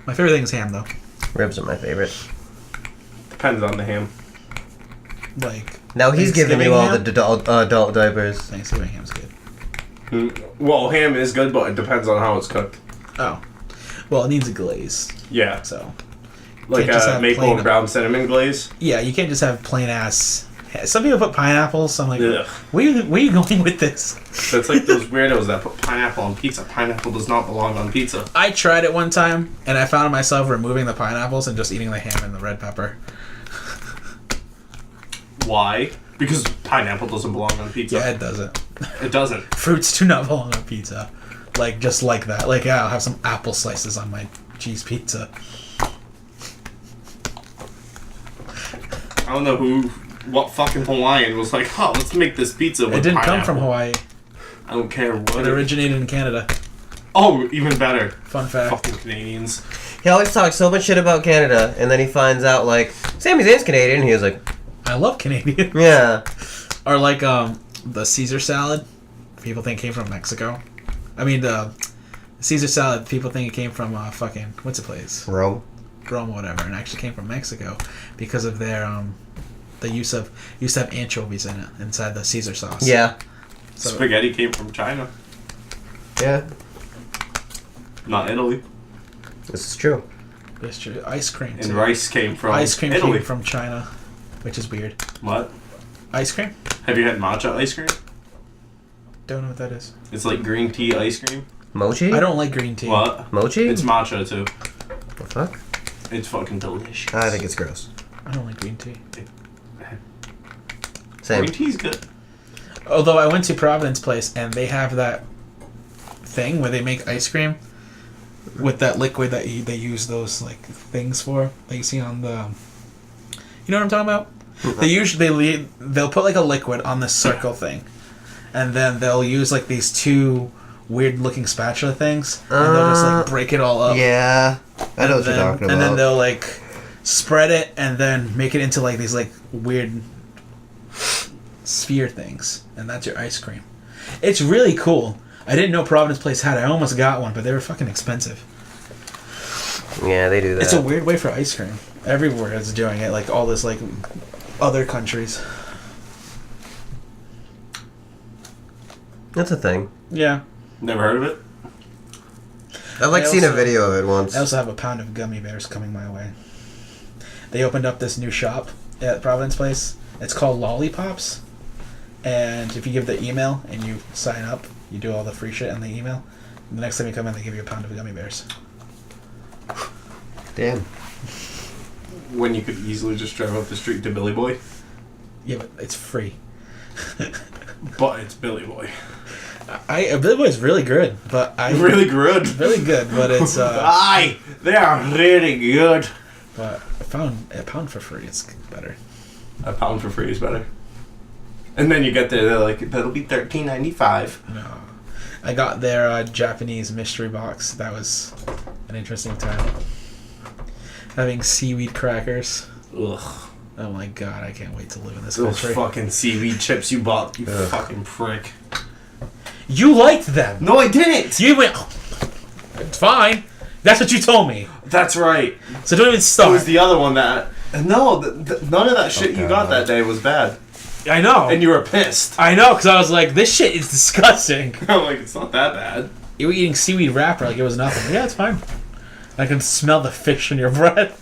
My favorite thing is ham, though. Ribs are my favorite. Depends on the ham. Like Now he's giving you all Thanksgiving the adult diapers. Thanksgiving ham's good. Well, ham is good, but it depends on how it's cooked. Oh. Well, it needs a glaze, Yeah. so... Like Can't just a have maple plain- and brown cinnamon glaze. Yeah, you can't just have plain-ass... Some people put pineapples, so I'm like, Ugh. where are you going with this? That's like those weirdos that put pineapple on pizza. Pineapple does not belong on pizza. I tried it one time, and I found myself removing the pineapples and just eating the ham and the red pepper. Why? Because pineapple doesn't belong on pizza. Yeah, it doesn't. It doesn't. Fruits do not belong on pizza. Like, just like that. Like, yeah, I'll have some apple slices on my cheese pizza. I don't know what fucking Hawaiian was like, oh, let's make this pizza with It didn't come pineapple. from Hawaii. I don't care what. It originated in Canada. Oh, even better. Fun fact. Fucking Canadians. He always talks so much shit about Canada, and then he finds out, like, Sami Zayn's Canadian, and he was like, I love Canadian. yeah. Or like the Caesar salad. People think came from Mexico. I mean, the Caesar salad, people think it came from fucking, what's the place? Rome. Rome or whatever, and actually came from Mexico because of their the used to have anchovies in it inside the Caesar sauce. Yeah. So, Spaghetti came from China, Yeah. not Italy. This is true. it's true. Ice cream. And too. rice came from Ice cream Italy. came from China, which is weird. What? Ice cream? Have you had matcha ice cream? Don't know what that is. It's like green tea ice cream. Mochi? I don't like green tea. What? Mochi? It's matcha too. The fuck? It's fucking delicious. I think it's gross. I don't like green tea. Same. Green tea's good. Although I went to Providence Place and they have that thing where they make ice cream with that liquid that they use those like things for that you see on the. You know what I'm talking about? They usually they'll put like a liquid on this circle thing, and then they'll use like these two weird looking spatula things, and they'll just like break it all up. Yeah. I know what you're Then- talking about. And then they'll like spread it and then make it into like these like weird sphere things, and that's your ice cream. It's really cool. I didn't know Providence Place had it. I almost got one, but they were fucking expensive. Yeah, they do that. It's a weird way for ice cream. Everywhere is doing it, like all this like other countries. That's a thing. Yeah. Never heard of it? I've like I seen a also- video of it once. I also have a pound of gummy bears coming my way. They opened up this new shop at Providence Place. It's called Lollipops. And if you give the email and you sign up, you do all the free shit in the email. And the next time you come in, they give you a pound of gummy bears. Damn. When you could easily just drive up the street to Billy Boy. Yeah, but it's free. But it's Billy Boy. Billy Boy's really good, but Really good. really good, but it's Aye, they are really good. but a pound for free is better. A pound for free is better. And then you get there, they're like, that'll be $13.95. No, I got their Japanese mystery box. That was an interesting time. Having seaweed crackers. Ugh. Oh my god, I can't wait to live in this Those country. fucking seaweed chips you bought, you Ugh. fucking prick. You liked them. No, I didn't! You went. It's fine. That's what you told me. That's right. So don't even It start. was the other one that... No, none of that shit you got God. that day was bad. I know. And you were pissed. I know, because I was like, this shit is disgusting. I'm like, it's not that bad. You were eating seaweed wrapper like it was nothing. Yeah, it's fine. I can smell the fish in your breath.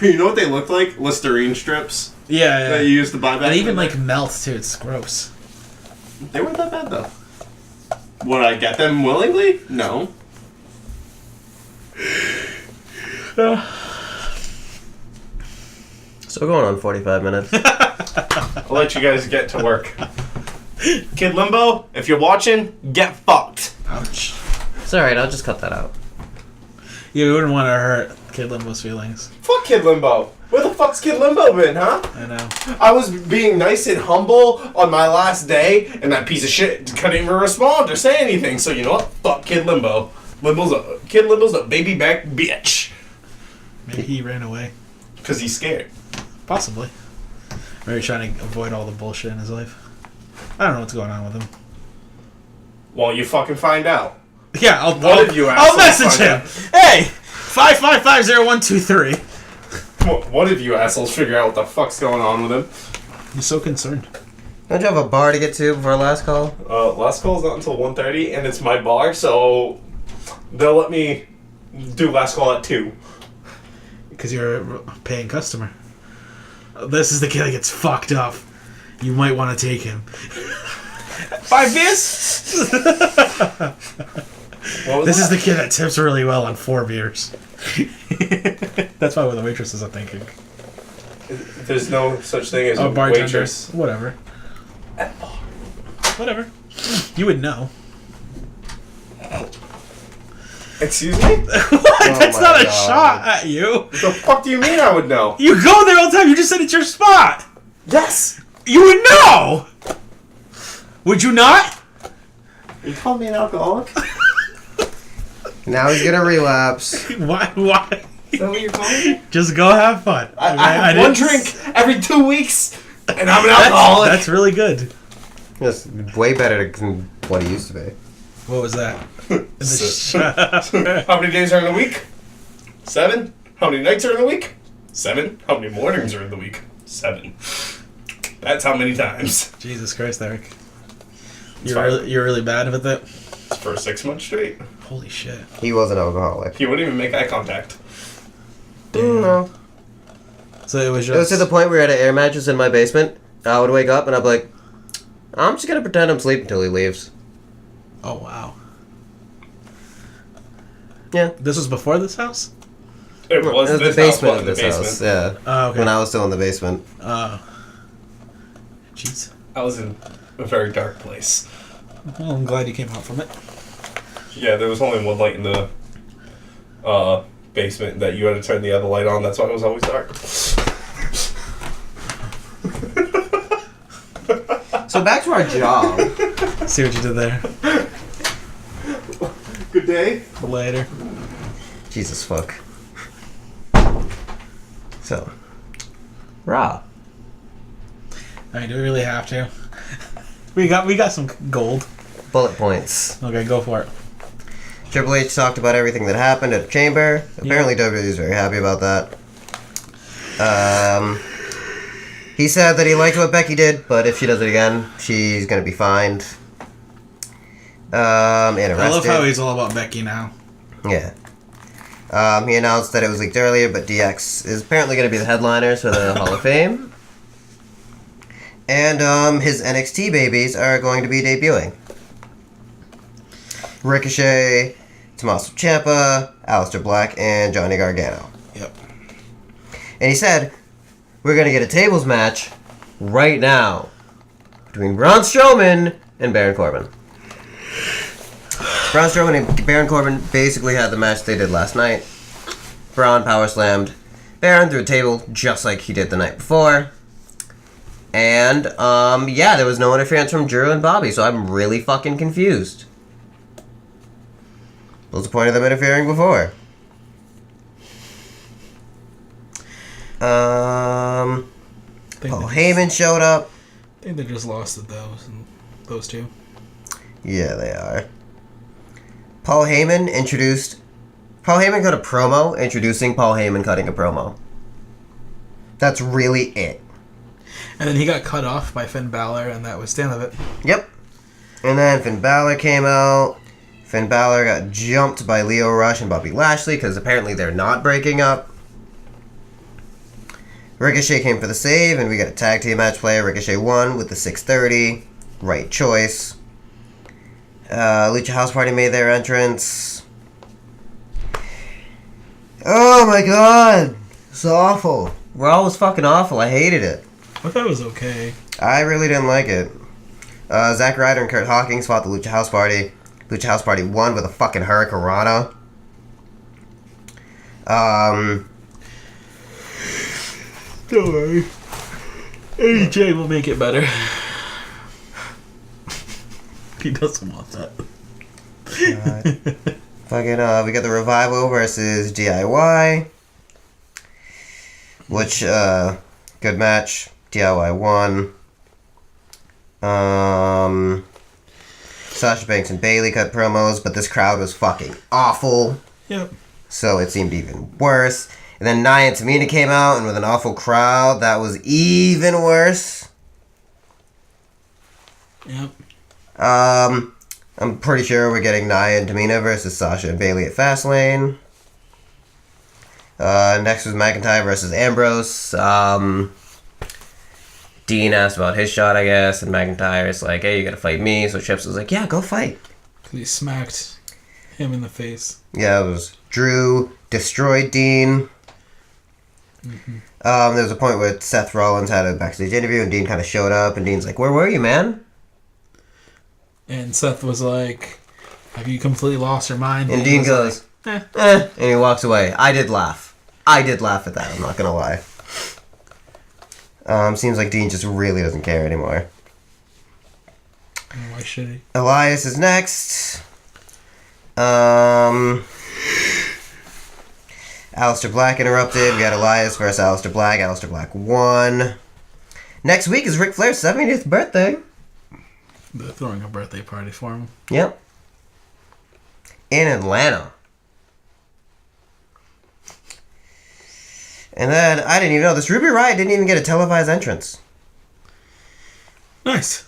You know what they look like? Listerine strips Yeah, that yeah. you used to buy back And in even the like day. melt too. It's gross. They weren't that bad though. Would I get them willingly? No. So we're going on 45 minutes. I'll let you guys get to work. Kid Limbo, if you're watching, get fucked. Ouch. It's alright, I'll just cut that out. You wouldn't want to hurt Kid Limbo's feelings. Fuck Kid Limbo. Where the fuck's Kid Limbo been, huh? I know. I was being nice and humble on my last day, and that piece of shit couldn't even respond or say anything. So you know what? Fuck Kid Limbo. Kid Limbo's a baby back bitch. Maybe he ran away. Because he's scared. Possibly. Maybe trying to avoid all the bullshit in his life. I don't know what's going on with him. Well, you fucking find out. Yeah, I'll I'll message him. Hey, 5550123. What if you assholes figure out what the fuck's going on with him? You're so concerned. Don't you have a bar to get to before last call? Last call's not until 1:30, and it's my bar, so they'll let me do last call at 2. Because you're a paying customer. This is the kid that gets fucked up. You might want to take him. 5 beers? This is the kid that tips really well on 4 beers. That's probably what the waitresses are thinking. There's no such thing as a bartender. waitress. Whatever. Whatever. You would know. Excuse me? What? That's my not a God. shot at you. What the fuck do you mean I would know? You go there all the time. You just said it's your spot. Yes! You would know. Would you not? You call me an alcoholic? Now he's gonna relapse. Why? Is that what you're calling me? Just go have fun. I have one drink every 2 weeks, and I'm an alcoholic. That's really good. That's way better than what he used to be. What was that? How many days are in a week? 7. How many nights are in a week? 7. How many mornings are in the week? 7. That's how many times. Jesus Christ, Eric. It's fine. You're really bad with it? For 6 months straight. Holy shit. He was an alcoholic. He wouldn't even make eye contact. No. So it was just... It was to the point where we had an air mattress in my basement. I would wake up and I'd be like, I'm just gonna pretend I'm asleep until he leaves. Oh, wow. Yeah. This was before this house? It was It was this the basement house, of but this the house. basement. Yeah. Oh, okay. When I was still in the basement. Jeez. I was in a very dark place. Well, I'm glad you came out from it. Yeah, there was only one light in the basement that you had to turn the other light on. That's why it was always dark. So back to our job. See what you did there. Good day. Later. Jesus fuck. So, Raw. Alright, do we really have to? We got some gold. Bullet points. Okay, go for it. Triple H talked about everything that happened at the Chamber. Apparently WWE is very happy about that. He said that he liked what Becky did, but if she does it again, she's gonna be fined. And arrested. I love how he's all about Becky now. Yeah. He announced that it was leaked earlier, but DX is apparently going to be the headliners for the Hall of Fame. And his NXT babies are going to be debuting. Ricochet, Tommaso Ciampa, Aleister Black, and Johnny Gargano. Yep. And he said, we're going to get a tables match right now between Braun Strowman and Baron Corbin. Braun Strowman and Baron Corbin basically had the match they did last night. Braun power slammed Baron through a table just like he did the night before. And, yeah, there was no interference from Drew and Bobby, so I'm really fucking confused. What was the point of them interfering before? Paul Heyman showed up. I think they just lost at those two. Yeah, they are. Paul Heyman cut a promo introducing Paul Heyman cutting a promo. That's really it. And then he got cut off by Finn Balor, and that was the end of it. Yep. And then Finn Balor came out. Finn Balor got jumped by Lio Rush and Bobby Lashley because apparently they're not breaking up. Ricochet came for the save, and we got a tag team match play. Ricochet won with the 630. Right choice. Lucha House Party made their entrance. Oh my god! It's awful. Raw was fucking awful. I hated it. I thought it was okay. I really didn't like it. Zack Ryder and Kurt Hawkins fought the Lucha House Party. Lucha House Party won with a fucking Hurricanrana. Don't worry. AJ will make it better. He doesn't want that. Fucking, we got the Revival versus DIY. Which, good match. DIY won. Sasha Banks and Bailey cut promos, but this crowd was fucking awful. Yep. So it seemed even worse. And then Nia and Tamina came out, and with an awful crowd, that was even worse. Yep. I'm pretty sure we're getting Nia and Tamina versus Sasha and Bailey at Fastlane. Next was McIntyre versus Ambrose. Dean asked about his shot, I guess, and McIntyre's like, hey, you gotta fight me. So Trips was like, yeah, go fight. He smacked him in the face. Yeah, it was Drew destroyed Dean. Mm-hmm. There was a point where Seth Rollins had a backstage interview, and Dean kind of showed up, and Dean's like, where were you, man? And Seth was like, have you completely lost your mind? And Dean goes, like, and he walks away. I did laugh at that, I'm not gonna lie. Seems like Dean just really doesn't care anymore. Why should he? Elias is next. Aleister Black interrupted. We got Elias versus Aleister Black. Aleister Black won. Next week is Ric Flair's 70th birthday. They're throwing a birthday party for him. Yep. In Atlanta. And then, I didn't even know, this Ruby Riott didn't even get a televised entrance. Nice.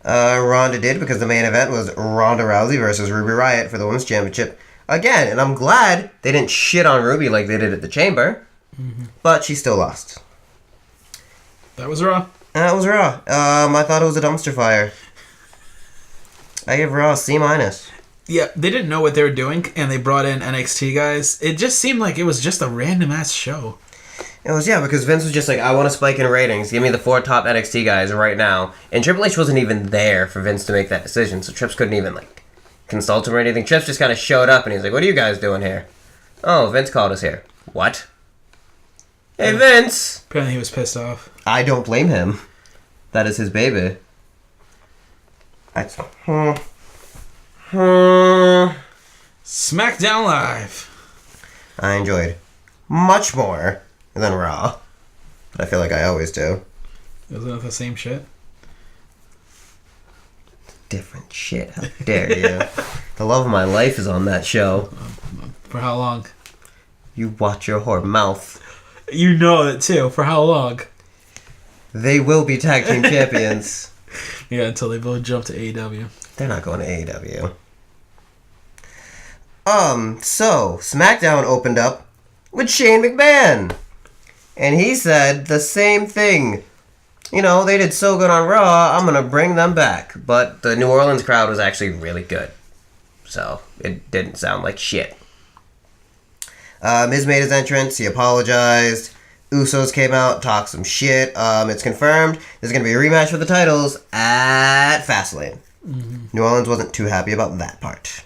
Ronda did, because the main event was Ronda Rousey versus Ruby Riott for the Women's Championship. Again, and I'm glad they didn't shit on Ruby like they did at the Chamber. Mm-hmm. But she still lost. That was Raw. That was Raw. I thought it was a dumpster fire. I give Raw a C-. Yeah, they didn't know what they were doing, and they brought in NXT guys. It just seemed like it was just a random-ass show. It was, yeah, because Vince was just like, I want to spike in ratings. Give me the 4 top NXT guys right now. And Triple H wasn't even there for Vince to make that decision, so Trips couldn't even, like, consult him or anything. Trips just kind of showed up, and he's like, what are you guys doing here? Oh, Vince called us here. What? Hey, Vince! Apparently he was pissed off. I don't blame him. That is his baby. SmackDown Live. I enjoyed much more than Raw. But I feel like I always do. Isn't it the same shit? Different shit. How dare you? The love of my life is on that show. For how long? You watch your whore mouth. You know it too. For how long? They will be tag team champions. Yeah, until they both jump to AEW. They're not going to AEW. So, SmackDown opened up with Shane McMahon. And he said the same thing. You know, they did so good on Raw, I'm going to bring them back. But the New Orleans crowd was actually really good. So, it didn't sound like shit. Miz made his entrance. He apologized. Usos came out, talked some shit. It's confirmed there's going to be a rematch for the titles at Fastlane. Mm-hmm. New Orleans wasn't too happy about that part.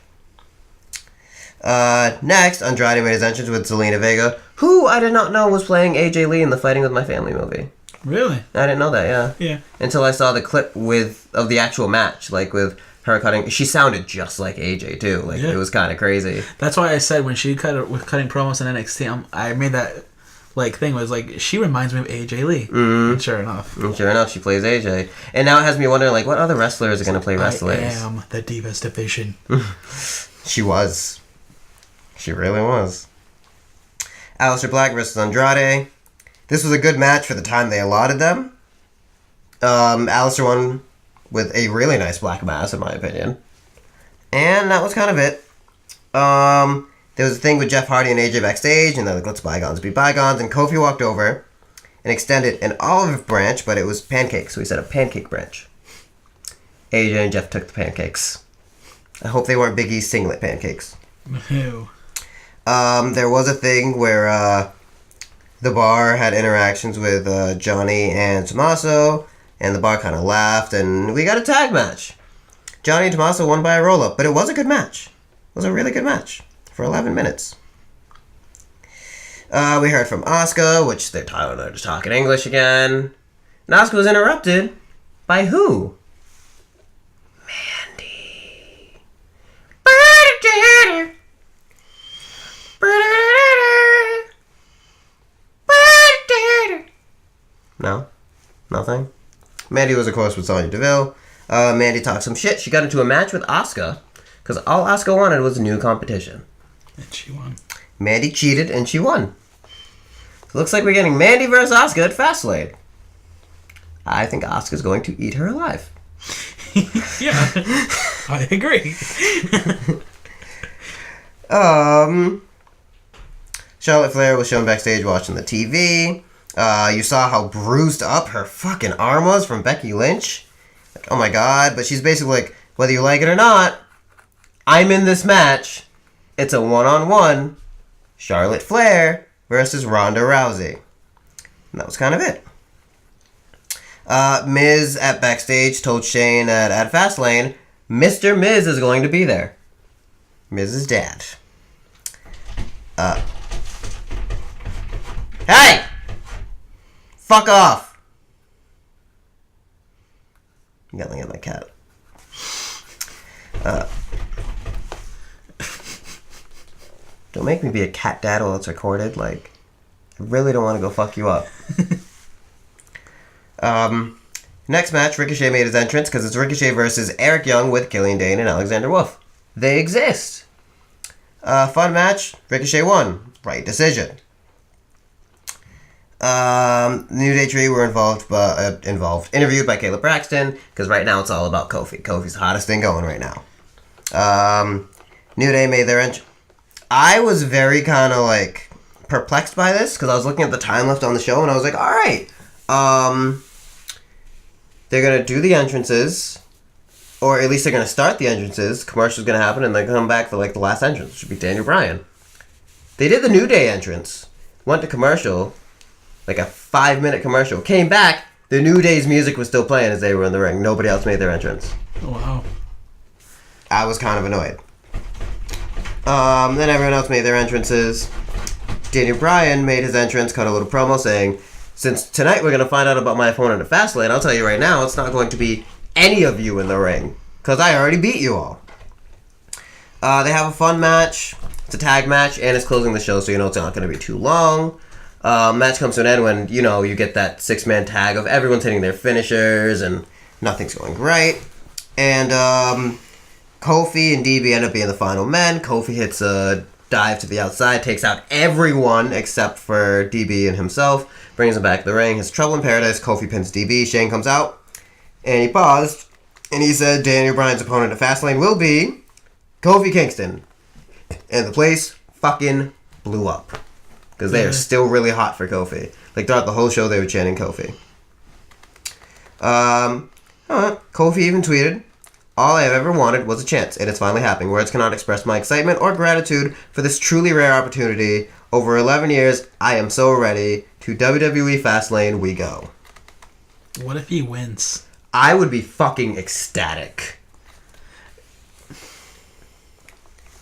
Next, Andrade made his entrance with Zelina Vega, who I did not know was playing AJ Lee in the Fighting With My Family movie. Really? I didn't know that, yeah. Yeah. Until I saw the clip of the actual match, like with her cutting. She sounded just like AJ too. Like, yeah. It was kind of crazy. That's why I said when she was cutting promos in NXT, I made that thing was like, she reminds me of AJ Lee. Mm-hmm. And sure enough, she plays AJ. And now it has me wondering, like, what other wrestlers are going to play wrestlers? I am the Divas division. She was. She really was. Aleister Black versus Andrade. This was a good match for the time they allotted them. Aleister won with a really nice black mass, in my opinion. And that was kind of it. There was a thing with Jeff Hardy and AJ backstage, and they're like, let's bygones be bygones. And Kofi walked over and extended an olive branch, but it was pancakes, so he said a pancake branch. AJ and Jeff took the pancakes. I hope they weren't Big E's singlet pancakes. Ew. There was a thing where the Bar had interactions with Johnny and Tommaso, and the Bar kind of laughed, and we got a tag match. Johnny and Tommaso won by a roll-up, but it was a good match. It was a really good match for 11 minutes. We heard from Asuka, which they're talking English again. And Asuka was interrupted by who? Mandy. No? Nothing? Mandy was, of course, with Sonya Deville. Mandy talked some shit. She got into a match with Asuka because all Asuka wanted was new competition. And she won. Mandy cheated and she won. So looks like we're getting Mandy versus Asuka at Fastlane. I think Asuka's going to eat her alive. Yeah, I agree. Charlotte Flair was shown backstage watching the TV. You saw how bruised up her fucking arm was from Becky Lynch. Like, oh my god. But she's basically like, whether you like it or not, I'm in this match. It's a one-on-one. Charlotte Flair versus Ronda Rousey. And that was kind of it. Miz at backstage told Shane at Fastlane, Mr. Miz is going to be there. Miz's dad. Hey! Fuck off! Yelling at my cat. Don't make me be a cat dad while it's recorded. Like, I really don't want to go fuck you up. Next match, Ricochet made his entrance because it's Ricochet versus Eric Young with Killian Dane and Alexander Wolf. They exist. Fun match. Ricochet won. Right decision. New Day Tree were involved. Interviewed by Caleb Braxton because right now it's all about Kofi. Kofi's the hottest thing going right now. New Day made their entrance. I was very kind of like perplexed by this because I was looking at the time left on the show and I was like, all right, they're gonna do the entrances, or at least they're gonna start the entrances. Commercial's gonna happen and they come back for like the last entrance, which should be Daniel Bryan. They did the New Day entrance, went to commercial, like a 5-minute commercial, came back. The New Day's music was still playing as they were in the ring. Nobody else made their entrance. Wow. I was kind of annoyed. Then everyone else made their entrances. Daniel Bryan made his entrance, cut a little promo saying, since tonight we're going to find out about my opponent at Fastlane, I'll tell you right now, it's not going to be any of you in the ring, because I already beat you all. They have a fun match. It's a tag match, and it's closing the show, so you know it's not going to be too long. Match comes to an end when, you know, you get that 6-man tag of everyone's hitting their finishers, and nothing's going right. And, Kofi and DB end up being the final men. Kofi hits a dive to the outside, takes out everyone except for DB and himself, brings him back to the ring. Has trouble in paradise. Kofi pins DB. Shane comes out, and he paused, and he said Daniel Bryan's opponent at Fastlane will be Kofi Kingston. And the place fucking blew up. Because they are still really hot for Kofi. Like, throughout the whole show, they were chanting Kofi. Kofi even tweeted, all I have ever wanted was a chance, and it's finally happening. Words cannot express my excitement or gratitude for this truly rare opportunity. Over 11 years, I am so ready. To WWE Fastlane we go. What if he wins? I would be fucking ecstatic.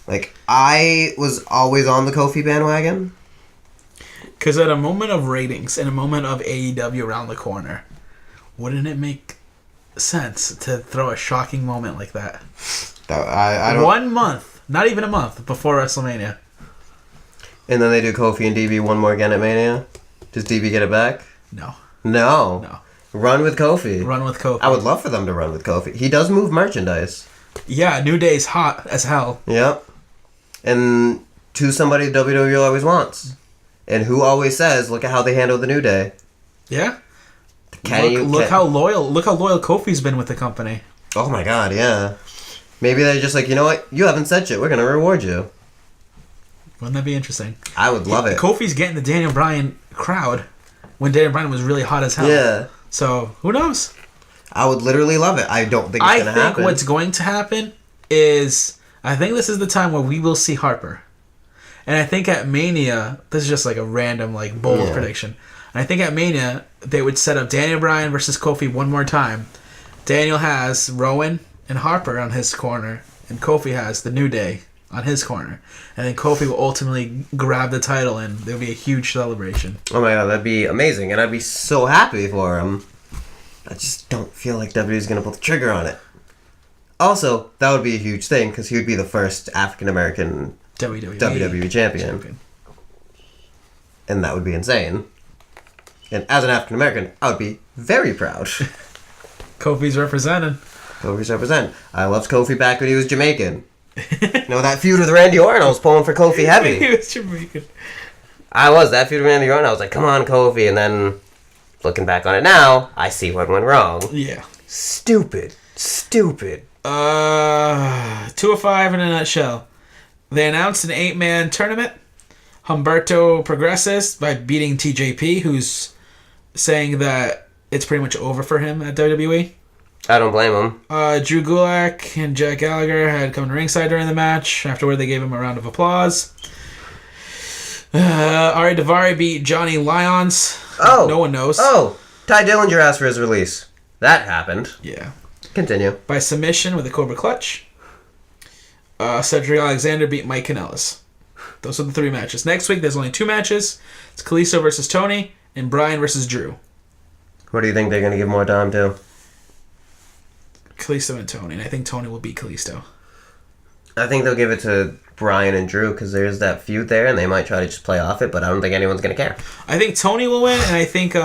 Like, I was always on the Kofi bandwagon. Because at a moment of ratings, in a moment of AEW around the corner, wouldn't it make sense to throw a shocking moment like that? I don't... 1 month, not even a month, before WrestleMania. And then they do Kofi and DB one more again at Mania? Does DB get it back? No. No. Run with Kofi. Run with Kofi. I would love for them to run with Kofi. He does move merchandise. Yeah, New Day's hot as hell. Yep. And to somebody WWE always wants. And who always says, look at how they handle the New Day. Yeah. Look how loyal Kofi's been with the company. Oh my god, yeah. Maybe they're just like, you know what? You haven't said shit. We're going to reward you. Wouldn't that be interesting? I would love it. Kofi's getting the Daniel Bryan crowd when Daniel Bryan was really hot as hell. Yeah. So, who knows? I would literally love it. I don't think it's going to happen. I think what's going to happen is, I think this is the time where we will see Harper. And I think at Mania, this is just like a random, like, bold prediction. And I think at Mania, they would set up Daniel Bryan versus Kofi one more time. Daniel has Rowan and Harper on his corner, and Kofi has the New Day on his corner. And then Kofi will ultimately grab the title, and there'll be a huge celebration. Oh my god, that'd be amazing, and I'd be so happy for him. I just don't feel like WWE's going to pull the trigger on it. Also, that would be a huge thing, because he would be the first African-American WWE champion. And that would be insane. And as an African-American, I would be very proud. Kofi's represented. Kofi's represent. I loved Kofi back when he was Jamaican. No, that feud with Randy Orton, I was pulling for Kofi heavy. He was Jamaican. I was. That feud with Randy Orton, I was like, come on, Kofi. And then, looking back on it now, I see what went wrong. Yeah. Stupid. 205 in a nutshell. They announced an 8-man tournament. Humberto progresses by beating TJP, who's saying that it's pretty much over for him at WWE. I don't blame him. Drew Gulak and Jack Gallagher had come to ringside during the match. Afterward, they gave him a round of applause. Ari Daivari beat Johnny Lyons. Oh. No one knows. Oh. Ty Dillinger asked for his release. That happened. Yeah. Continue. By submission with a Cobra Clutch. Cedric Alexander beat Mike Kanellis. Those are the 3 matches. Next week, there's only 2 matches. It's Kalisto versus Tony and Bryan versus Drew. What do you think they're going to give more time to? Kalisto and Tony, and I think Tony will beat Kalisto. I think they'll give it to Bryan and Drew because there's that feud there, and they might try to just play off it, but I don't think anyone's going to care. I think Tony will win, and I think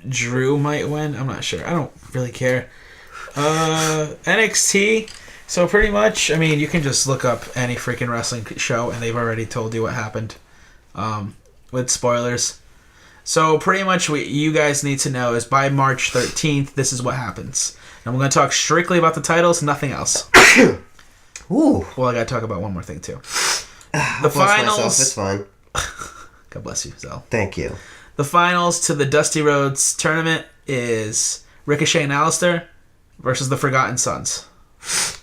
Drew might win. I'm not sure. I don't really care. NXT, so pretty much, I mean, you can just look up any freaking wrestling show, and they've already told you what happened with spoilers. So pretty much what you guys need to know is by March 13th, this is what happens. And we're going to talk strictly about the titles, nothing else. Ooh. Well, I got to talk about one more thing, too. The finals. Myself. It's fine. God bless you, Zel. Thank you. The finals to the Dusty Rhodes tournament is Ricochet and Alistair versus the Forgotten Sons.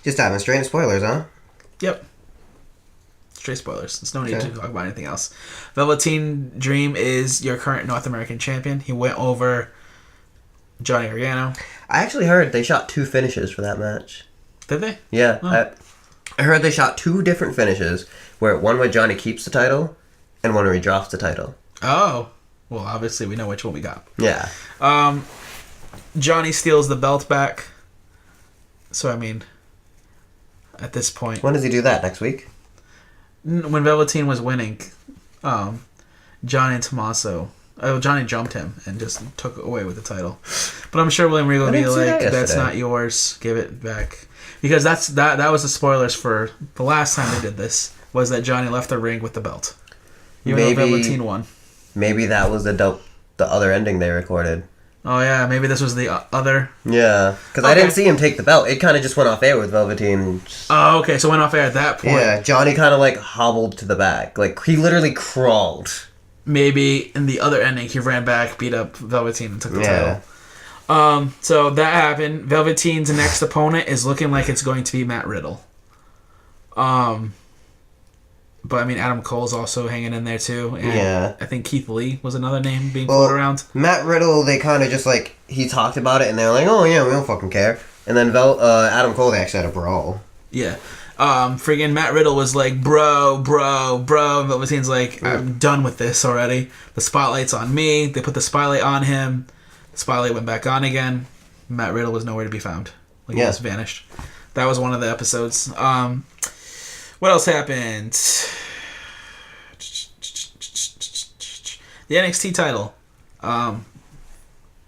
Just having straight spoilers, huh? Yep. Straight spoilers. There's no need to talk about anything else. Velveteen Dream is your current North American champion. He went over Johnny Gargano. I actually heard they shot 2 finishes for that match. Did they? Yeah. Oh. I heard they shot 2 different finishes, one where Johnny keeps the title, and one where he drops the title. Oh. Well, obviously we know which one we got. Yeah. Johnny steals the belt back. So, I mean, at this point... When does he do that? Next week? When Velveteen was winning, Johnny and Tommaso... Johnny jumped him and just took away with the title. But I'm sure William Regal will be like, that's not yours, give it back. Because that was the spoilers for the last time they did this, was that Johnny left the ring with the belt. Even though Velveteen won. Maybe that was the other ending they recorded. Oh yeah, maybe this was the other... Yeah, because I didn't see him take the belt. It kind of just went off air with Velveteen. Oh, okay, so it went off air at that point. Yeah, Johnny kind of hobbled to the back. He literally crawled. Maybe in the other ending, he ran back, beat up Velveteen, and took the title. So that happened. Velveteen's next opponent is looking like it's going to be Matt Riddle. But I mean, Adam Cole's also hanging in there too. And I think Keith Lee was another name being floated around. Matt Riddle, they kind of just he talked about it and they were like, oh yeah, we don't fucking care. And then Adam Cole, they actually had a brawl. Yeah. Friggin' Matt Riddle was like, bro. And Velveteen's like, I'm done with this already. The spotlight's on me. They put the spotlight on him. The spotlight went back on again. Matt Riddle was nowhere to be found. He just vanished. That was one of the episodes. What else happened? The NXT title.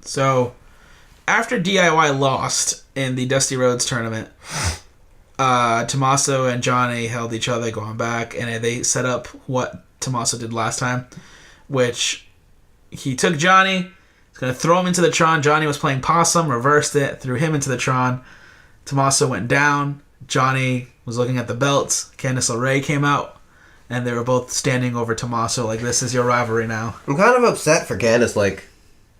So, after DIY lost in the Dusty Rhodes tournament, Tommaso and Johnny held each other going back, and they set up what Tommaso did last time, which he took Johnny, he's going to throw him into the Tron. Johnny was playing possum, reversed it, threw him into the Tron. Tommaso went down. Johnny was looking at the belts. Candice LeRae came out, and they were both standing over Tommaso like, this is your rivalry now. I'm kind of upset for Candice.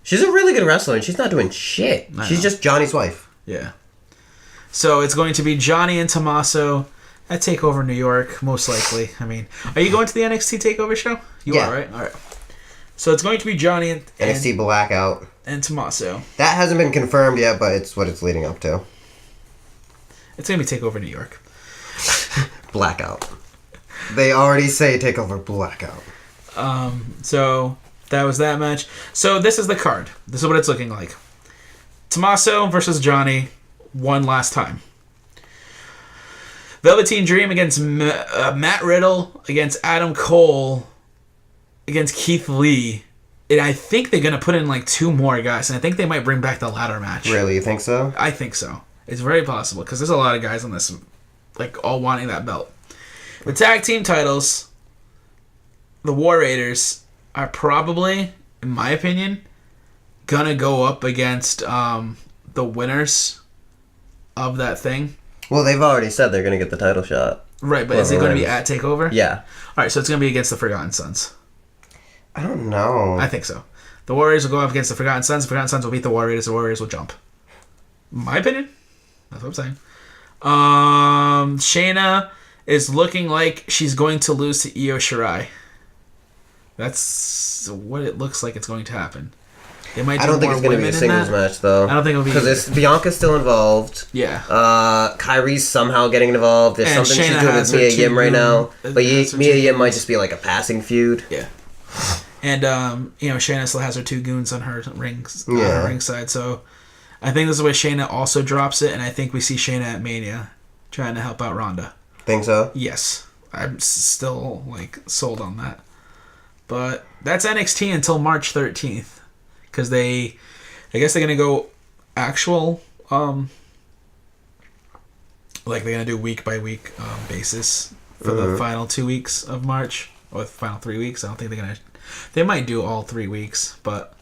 She's a really good wrestler, and she's not doing shit. She's just Johnny's wife. Yeah. So it's going to be Johnny and Tommaso at TakeOver New York, most likely. I mean, are you going to the NXT TakeOver show? You are, right? All right. So it's going to be Johnny and NXT Blackout. And Tommaso. That hasn't been confirmed yet, but it's what it's leading up to. It's going to be TakeOver New York. Blackout. They already say TakeOver Blackout. So that was that match. So this is the card. This is what it's looking like. Tommaso versus Johnny one last time. Velveteen Dream against Matt Riddle, against Adam Cole, against Keith Lee. And I think they're going to put in 2 more guys. And I think they might bring back the ladder match. Really? You think so? I think so. It's very possible because there's a lot of guys on this, like, all wanting that belt. The tag team titles, the War Raiders are probably, in my opinion, gonna go up against the winners of that thing. Well, they've already said they're gonna get the title shot. Right, but is it going to be at TakeOver? Yeah. All right, so it's going to be against the Forgotten Sons. I don't know. I think so. The Warriors will go up against the Forgotten Sons. The Forgotten Sons will beat the Warriors. The Warriors will jump. My opinion. That's what I'm saying. Shayna is looking like she's going to lose to Io Shirai. That's what it looks like it's going to happen. They might do I don't think more it's going to be a singles match, though. I don't think it'll be because Bianca's still involved. Yeah. Kyrie's somehow getting involved. There's And something Shayna she's doing with has her Mia two Yim right now. goons. But Has her Mia two Yim might goons. just be like a passing feud. Yeah. And Shayna still has her two goons on her rings, Yeah. ringside. So I think this is where Shayna also drops it, and I think we see Shayna at Mania trying to help out Ronda. Think so? Yes, I'm still sold on that. But that's NXT until March 13th, because I guess they're gonna go actual, they're gonna do week by week basis for the final 2 weeks of March, or the final 3 weeks. I don't think they're gonna. They might do all 3 weeks, but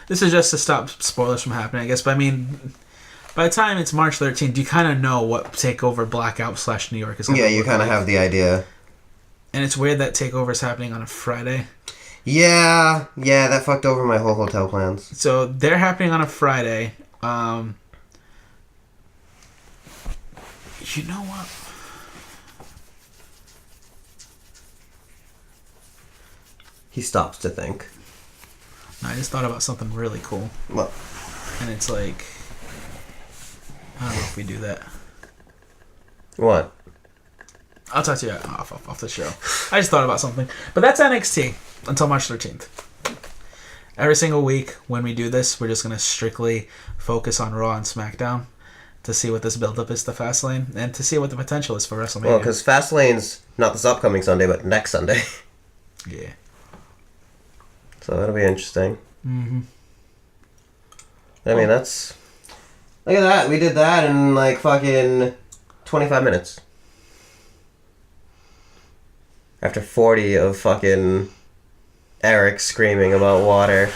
this is just to stop spoilers from happening, I guess. But I mean, by the time it's March 13th, you kind of know what TakeOver Blackout / New York is going to Yeah, look you kind of like. have the idea. And it's weird that TakeOver is happening on a Friday. Yeah, that fucked over my whole hotel plans. So they're happening on a Friday. You know what? He stops to think. No, I just thought about something really cool. Well, And it's like, I don't know if we do that. what? I'll talk to you off the show. I just thought about something. But that's NXT until March 13th. Every single week when we do this, we're just going to strictly focus on Raw and SmackDown to see what this build-up is to Fastlane and to see what the potential is for WrestleMania. Well, because Fastlane's not this upcoming Sunday, but next Sunday. Yeah. So that'll be interesting. Mm-hmm. I mean, that's... Look at that. We did that in, fucking 25 minutes. After 40 of fucking Eric screaming about water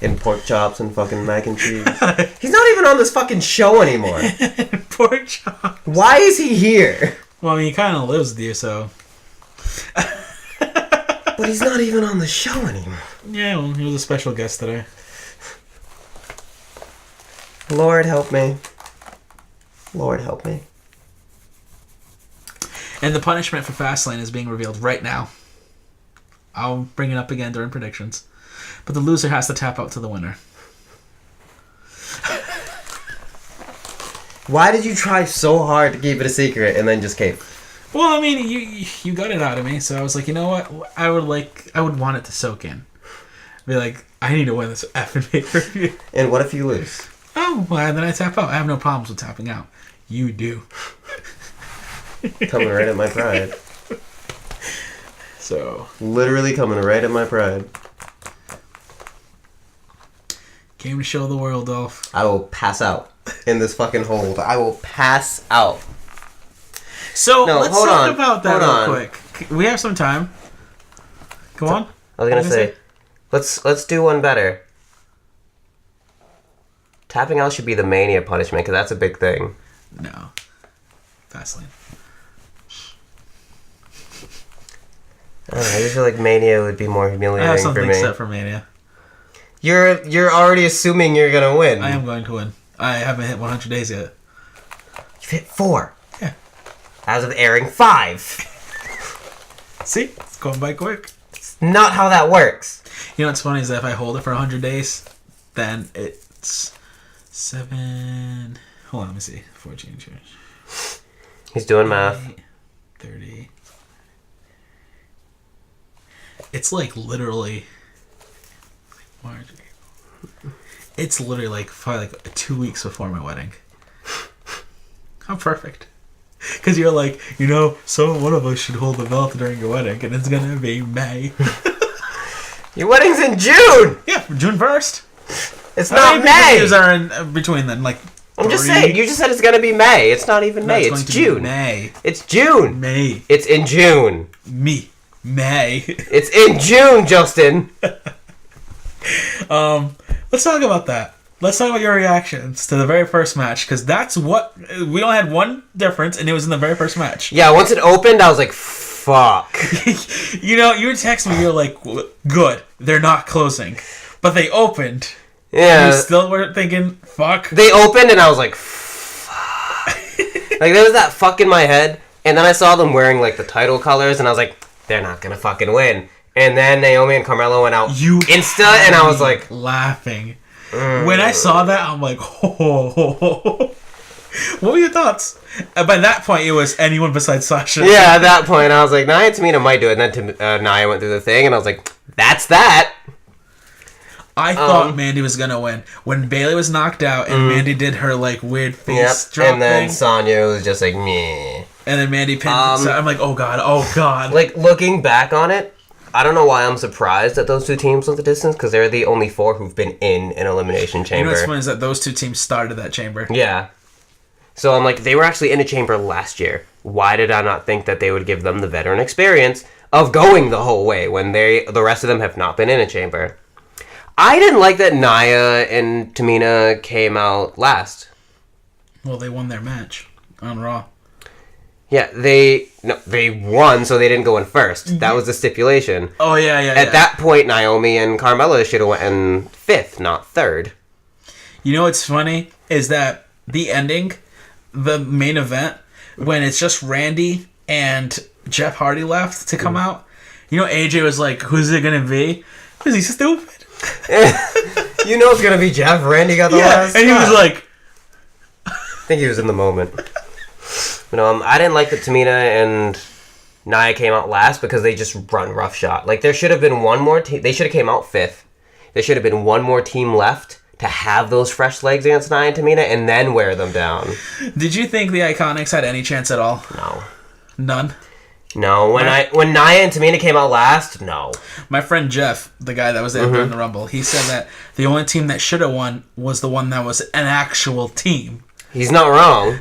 and pork chops and fucking mac and cheese. He's not even on this fucking show anymore. Pork chop. Why is he here? Well, I mean, he kind of lives with you, so... But he's not even on the show anymore. Yeah, well, he was a special guest today. Lord help me. Lord help me. And the punishment for Fastlane is being revealed right now. I'll bring it up again during predictions. But the loser has to tap out to the winner. Why did you try so hard to keep it a secret and then just cave? Well, I mean, you got it out of me, so I was like, you know what? I would want it to soak in. Be like, I need to win this effing pay-per-view. And what if you lose? Oh, well, then I tap out. I have no problems with tapping out. You do. Coming right at my pride. So, Literally coming right at my pride. came to show the world, Dolph. I will pass out in this fucking hold. I will pass out. So, No, let's hold talk on. about that Hold real on. quick. We have some time. Go on. I was gonna say, let's do one better. Tapping out should be the Mania punishment because that's a big thing. No. Fastlane. I don't know, I just feel like Mania would be more I have humiliating for something me. set for Mania. You're already assuming you're gonna win. I am going to win. I haven't hit 100 days yet. You've hit 4. Yeah. As of airing 5. See? It's going by quick. Not how that works. You know what's funny is that if I hold it for 100 days, then it's 7... Hold on, let me see. 14 change. He's doing math. 30. It's literally March, April. It's literally probably 2 weeks before my wedding. How perfect. Because you're like, so one of us should hold the belt during your wedding, and it's gonna be May. Your wedding's in June! Yeah, June 1st. It's not May! Pay-per-views are in between then. I'm just saying. You just said it's gonna be May. It's not even May. It's June. May. It's June. May. It's in June. May. It's in June, Justin. Let's talk about that. Let's talk about your reactions to the very first match, because that's what we only had one difference, and it was in the very first match. Yeah, once it opened, I was like, "Fuck." You know, you were texting me. You're like, "Good, they're not closing," but they opened. Yeah. You still weren't thinking, "Fuck." They opened, and I was like, "Fuck." Like there was that fuck in my head, and then I saw them wearing like the title colors, and I was like, "They're not gonna fucking win." And then Naomi and Carmella went out Insta, and I was like, laughing. When I saw that, I'm like, oh. What were your thoughts? By that point, it was anyone besides Sasha. Yeah, at that point, I was like, Nia and Tamina might do it. And then Nia went through the thing, and I was like, that's that. I thought Mandy was going to win. When Bayley was knocked out, and Mandy did her, like, weird face drop and then thing. Sonya was just like, meh. And then Mandy pinned I'm like, oh, God. Like, looking back on it, I don't know why I'm surprised that those two teams went the distance, because they're the only 4 who've been in an Elimination Chamber. You know what's funny is that those two teams started that chamber. Yeah. So I'm like, they were actually in a chamber last year. Why did I not think that they would give them the veteran experience of going the whole way when the rest of them have not been in a chamber? I didn't like that Nia and Tamina came out last. Well, they won their match on Raw. Yeah, they won, so they didn't go in first. That was the stipulation. Oh, yeah. At that point, Naomi and Carmella should have went in 5th, not 3rd. You know what's funny? Is that the ending, the main event, when it's just Randy and Jeff Hardy left to come out, you know, AJ was like, who's it going to be? Because he's stupid. You know it's going to be Jeff. Randy got the last and he was like... I think he was in the moment. But, I didn't like that Tamina and Nia came out last because they just run roughshod. Like, there should have been one more team. They should have came out 5th. There should have been one more team left to have those fresh legs against Nia and Tamina and then wear them down. Did you think the Iconics had any chance at all? No. None? No. When Nia and Tamina came out last, no. My friend Jeff, the guy that was there during the Rumble, he said that the only team that should have won was the one that was an actual team. He's not wrong.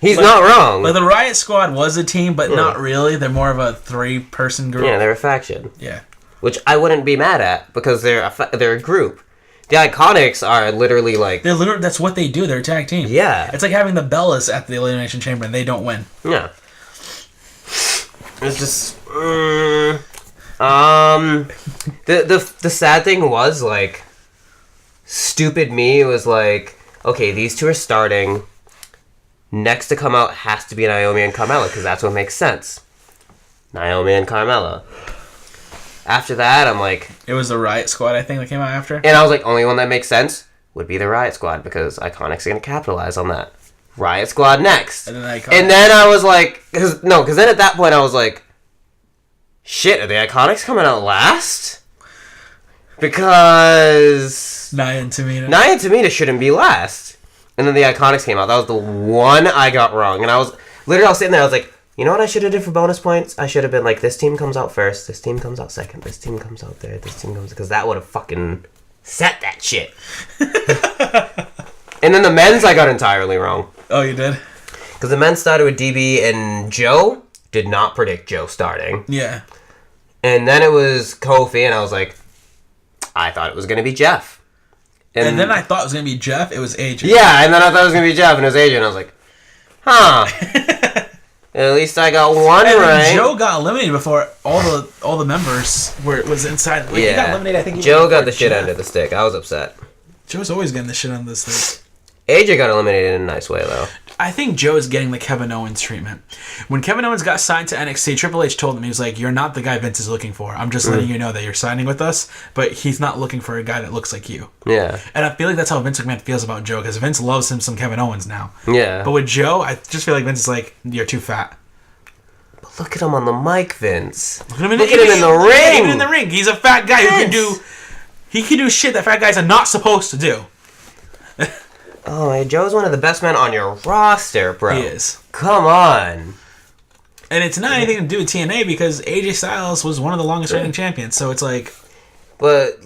He's not wrong. But the Riot Squad was a team, but not really. They're more of a 3-person group. Yeah, they're a faction. Yeah. Which I wouldn't be mad at because they're a group. The Iconics are literally like... That's what they do. They're a tag team. Yeah. It's like having the Bellas at the Elimination Chamber and they don't win. Yeah. It's just... The sad thing was, like... Stupid me was like... Okay, these two are starting... Next to come out has to be Naomi and Carmella, because that's what makes sense. Naomi and Carmella. After that, I'm like... It was the Riot Squad, I think, that came out after? And I was like, only one that makes sense would be the Riot Squad, because Iconics are going to capitalize on that. Riot Squad next. And then I was like... Because then at that point I was like... Shit, are the Iconics coming out last? Because... Nia and Tamina shouldn't be last. And then the Iconics came out. That was the one I got wrong. And I was sitting there, I was like, you know what I should have did for bonus points? I should have been like, this team comes out first, this team comes out second, this team comes out third, this team comes... Because that would have fucking set that shit. And then the men's I got entirely wrong. Oh, you did? Because the men started with DB and Joe. Did not predict Joe starting. Yeah. And then it was Kofi, and I was like, I thought it was going to be Jeff. And then I thought it was going to be Jeff. It was AJ. Yeah, and then I thought it was going to be Jeff, and it was AJ, and I was like, huh. At least I got one right. Joe got eliminated before all the members was inside. He got eliminated, I think. Joe got the shit end of the stick. I was upset. Joe's always getting the shit end of the stick. AJ got eliminated in a nice way, though. I think Joe is getting the Kevin Owens treatment. When Kevin Owens got signed to NXT, Triple H told him, he was like, you're not the guy Vince is looking for. I'm just letting you know that you're signing with us, but he's not looking for a guy that looks like you. Yeah. And I feel like that's how Vince McMahon feels about Joe, because Vince loves him some Kevin Owens now. Yeah. But with Joe, I just feel like Vince is like, you're too fat. But look at him on the mic, Vince. Look at him in the ring. Even in the ring. He's a fat guy who can do shit that fat guys are not supposed to do. Oh, man, Joe's one of the best men on your roster, bro. He is. Come on. And it's not anything to do with TNA because AJ Styles was one of the longest reigning champions, so it's like... But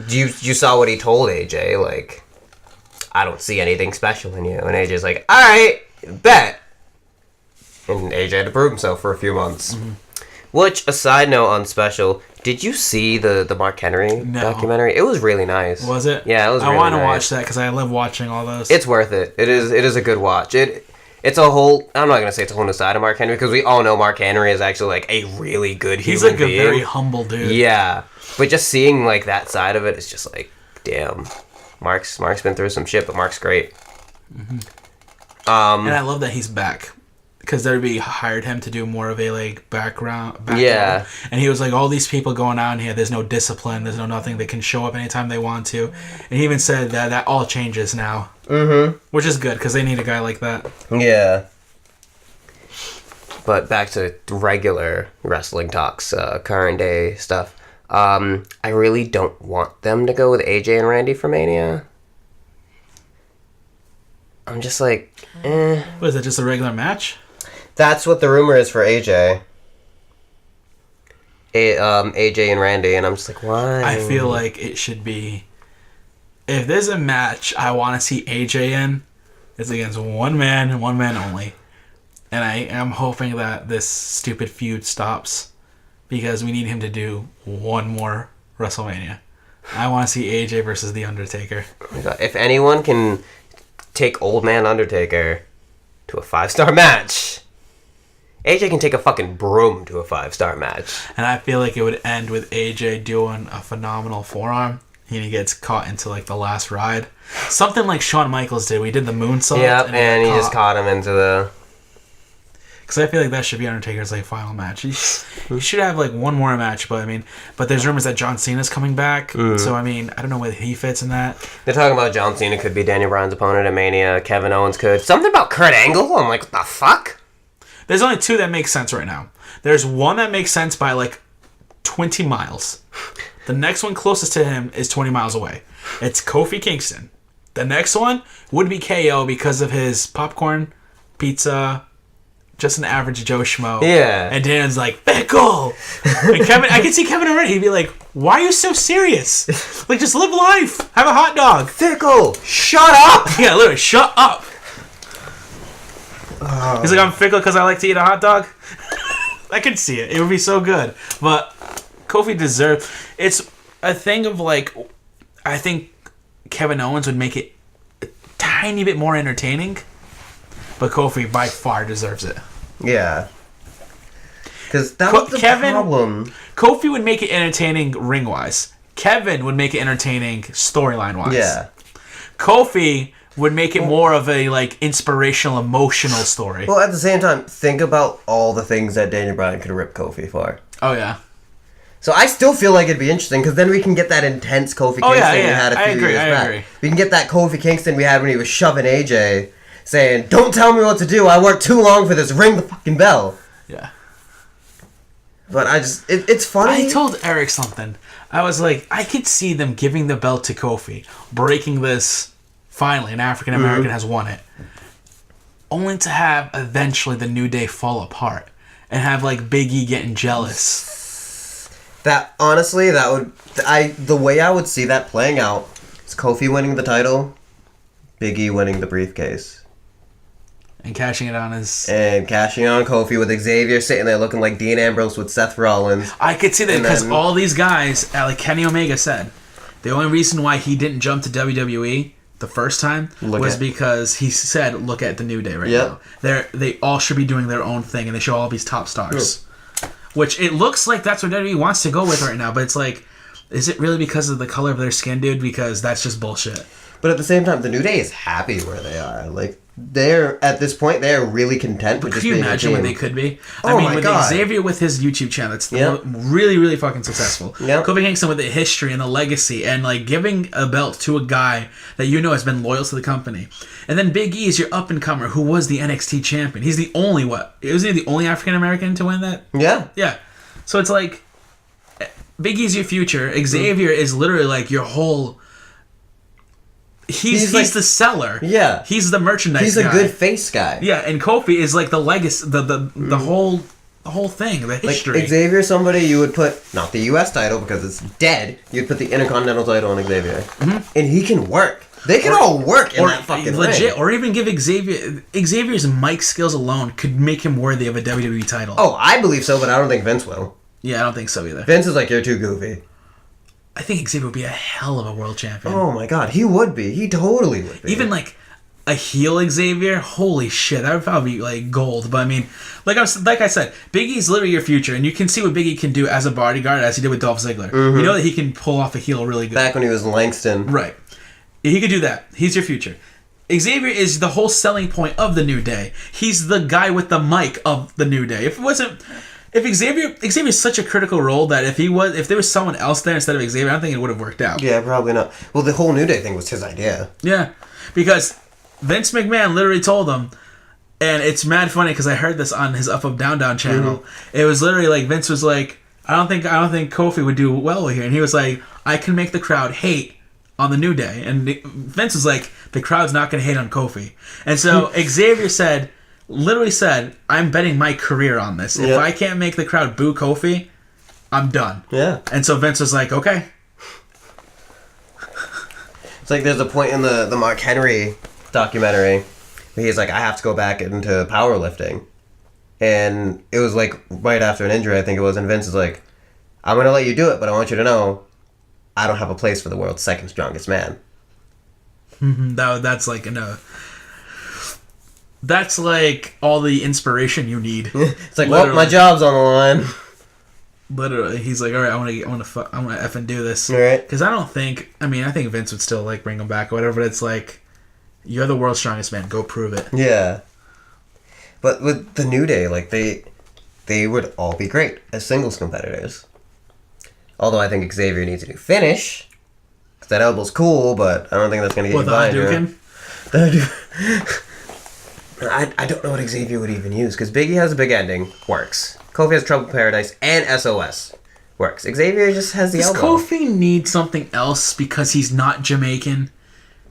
you saw what he told AJ, like... I don't see anything special in you. And AJ's like, all right, bet. And AJ had to prove himself for a few months. Mm-hmm. Which, a side note on special, did you see the Mark Henry documentary? It was really nice. Was it? Yeah, it was really nice. I want to nice. watch that because I love watching all those. It's worth it. It is a good watch. It's a whole... I'm not going to say it's a whole new side of Mark Henry because we all know Mark Henry is actually like a really good human being. He's like a very humble dude. Yeah. But just seeing like that side of it is just like, damn. Mark's been through some shit, but Mark's great. Mm-hmm. And I love that he's back. Because WWE hired him to do more of a like background. Yeah. And he was like, all these people going on here, there's no discipline, there's no nothing. They can show up anytime they want to. And he even said that all changes now. Mm-hmm. Which is good, because they need a guy like that. Yeah. But back to regular wrestling talks, current day stuff. I really don't want them to go with AJ and Randy for Mania. I'm just like, eh. What is it, just a regular match? That's what the rumor is for AJ. AJ and Randy, and I'm just like, why? I feel like it should be... If there's a match I want to see AJ in, it's against one man and one man only. And I am hoping that this stupid feud stops because we need him to do one more WrestleMania. I want to see AJ versus The Undertaker. Oh my God. If anyone can take Old Man Undertaker to a 5-star match... AJ can take a fucking broom to a 5-star match. And I feel like it would end with AJ doing a phenomenal forearm. And he gets caught into like the last ride. Something like Shawn Michaels did. We did the moonsault. Yep, and he just caught him into the... Because I feel like that should be Undertaker's like final match. He should have like one more match, but there's rumors that John Cena's coming back. So I don't know whether he fits in that. They're talking about John Cena could be Daniel Bryan's opponent at Mania. Kevin Owens could. Something about Kurt Angle? I'm like, what the fuck? There's only two that make sense right now. There's one that makes sense by like 20 miles. The next one closest to him is 20 miles away. It's Kofi Kingston. The next one would be KO because of his popcorn, pizza, just an average Joe Schmo. Yeah. And Dan's like, fickle! And Kevin, I can see Kevin already. He'd be like, why are you so serious? Like, just live life. Have a hot dog. Fickle! Shut up! Yeah, literally, shut up. He's like, I'm fickle because I like to eat a hot dog. I could see it. It would be so good. But Kofi deserves... It's a thing of like... I think Kevin Owens would make it a tiny bit more entertaining. But Kofi by far deserves it. Yeah. Because that was the problem. Kofi would make it entertaining ring-wise. Kevin would make it entertaining storyline-wise. Yeah. Kofi... would make it more of a like inspirational, emotional story. Well, at the same time, think about all the things that Daniel Bryan could rip Kofi for. Oh yeah. So I still feel like it'd be interesting because then we can get that intense Kofi Kingston we had a few years back. Agree. We can get that Kofi Kingston we had when he was shoving AJ, saying, "Don't tell me what to do. I worked too long for this. Ring the fucking bell." Yeah. But it's funny. I told Eric something. I was like, I could see them giving the belt to Kofi, breaking this. Finally, an African American has won it. Only to have eventually the New Day fall apart and have like Big E getting jealous. That honestly, the way I would see that playing out is Kofi winning the title, Big E winning the briefcase, and cashing it on Kofi with Xavier sitting there looking like Dean Ambrose with Seth Rollins. I could see that because all these guys, like Kenny Omega said, the only reason why he didn't jump to WWE. The first time was because he said, "Look at the New Day right now. They all should be doing their own thing, and they show all these top stars." Which it looks like that's what WWE wants to go with right now, but it's like, is it really because of the color of their skin, dude? Because that's just bullshit. But at the same time, the New Day is happy where they are. Like they're at this point, they're really content with just being a team. Could you imagine what they could be? Oh my God. Xavier with his YouTube channel, it's really, really fucking successful. Kofi Kingston with the history and the legacy, and like giving a belt to a guy that you know has been loyal to the company. And then Big E is your up and comer who was the NXT champion. He's the only Isn't he the only African American to win that? Yeah. Yeah. So it's like Big E's your future. Xavier is literally like your whole. He's like, the seller. Yeah. He's the merchandise guy. He's a good face guy. Yeah, and Kofi is like the legacy, the whole the whole thing, the Like, history. Xavier's somebody you would put, not the U.S. title because it's dead, you'd put the Intercontinental title on Xavier. Mm-hmm. And he can work. They can all work in that fucking legit, ring. or even give Xavier's mic skills alone could make him worthy of a WWE title. Oh, I believe so, but I don't think Vince will. Yeah, I don't think so either. Vince is like, you're too goofy. I think Xavier would be a hell of a world champion. Oh my god, he would be. He totally would be. Even like a heel Xavier, holy shit, that would probably be like gold. But I mean, like I said, Big E's literally your future, and you can see what Big E can do as a bodyguard, as he did with Dolph Ziggler. Mm-hmm. You know that he can pull off a heel really good. Back when he was Langston. Right. He could do that. He's your future. Xavier is the whole selling point of the New Day. He's the guy with the mic of the New Day. If Xavier's such a critical role that if there was someone else there instead of Xavier, I don't think it would have worked out. Yeah, probably not. Well, the whole New Day thing was his idea. Yeah, because Vince McMahon literally told him, and it's mad funny because I heard this on his Up Up Down Down channel. Mm-hmm. It was literally like Vince was like, I don't think Kofi would do well here, and he was like, I can make the crowd hate on the New Day, and Vince was like, the crowd's not going to hate on Kofi, and so Xavier literally said, I'm betting my career on this. If I can't make the crowd boo Kofi, I'm done. Yeah. And so Vince was like, okay. It's like there's a point in the Mark Henry documentary where he's like, I have to go back into powerlifting. And it was like right after an injury, I think it was, and Vince is like, I'm going to let you do it, but I want you to know I don't have a place for the world's second strongest man. That's like that's like all the inspiration you need. It's like, well, my job's on the line. Literally, he's like, all right, I want to effing do this. All right. Because I think Vince would still like bring him back or whatever. But it's like, you're the world's strongest man. Go prove it. Yeah. But with the New Day, like they would all be great as singles competitors. Although I think Xavier needs a new finish. Because that elbow's cool, but I don't think that's going to get you by here. I don't know what Xavier would even use. Because Big E has a big ending. Works. Kofi has Trouble in Paradise and SOS. Works. Xavier just has the elbow. Does Kofi need something else because he's not Jamaican?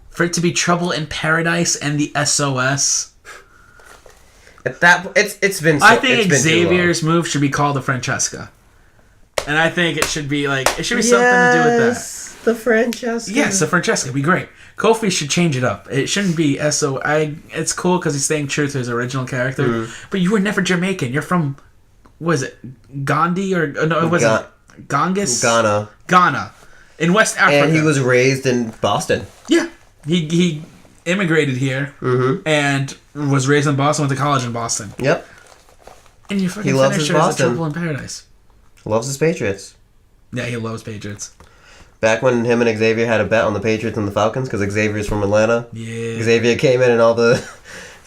For it to be Trouble in Paradise and the SOS? At that, it's been. I think Xavier's move should be called the Francesca. And I think it should be something to do with that. The Francesca. Yes, the Francesca would be great. Kofi should change it up. It shouldn't be It's cool because he's staying true to his original character. But you were never Jamaican. You're from, what is it, Gandhi or no? It wasn't Ganges. Ghana, in West Africa. And he was raised in Boston. Yeah, he immigrated here and was raised in Boston. Went to college in Boston. Yep. And you fucking finished as a Trouble in Paradise. Loves his Patriots. Yeah, he loves Patriots. Back when him and Xavier had a bet on the Patriots and the Falcons, because Xavier's from Atlanta. Yeah. Xavier came in all the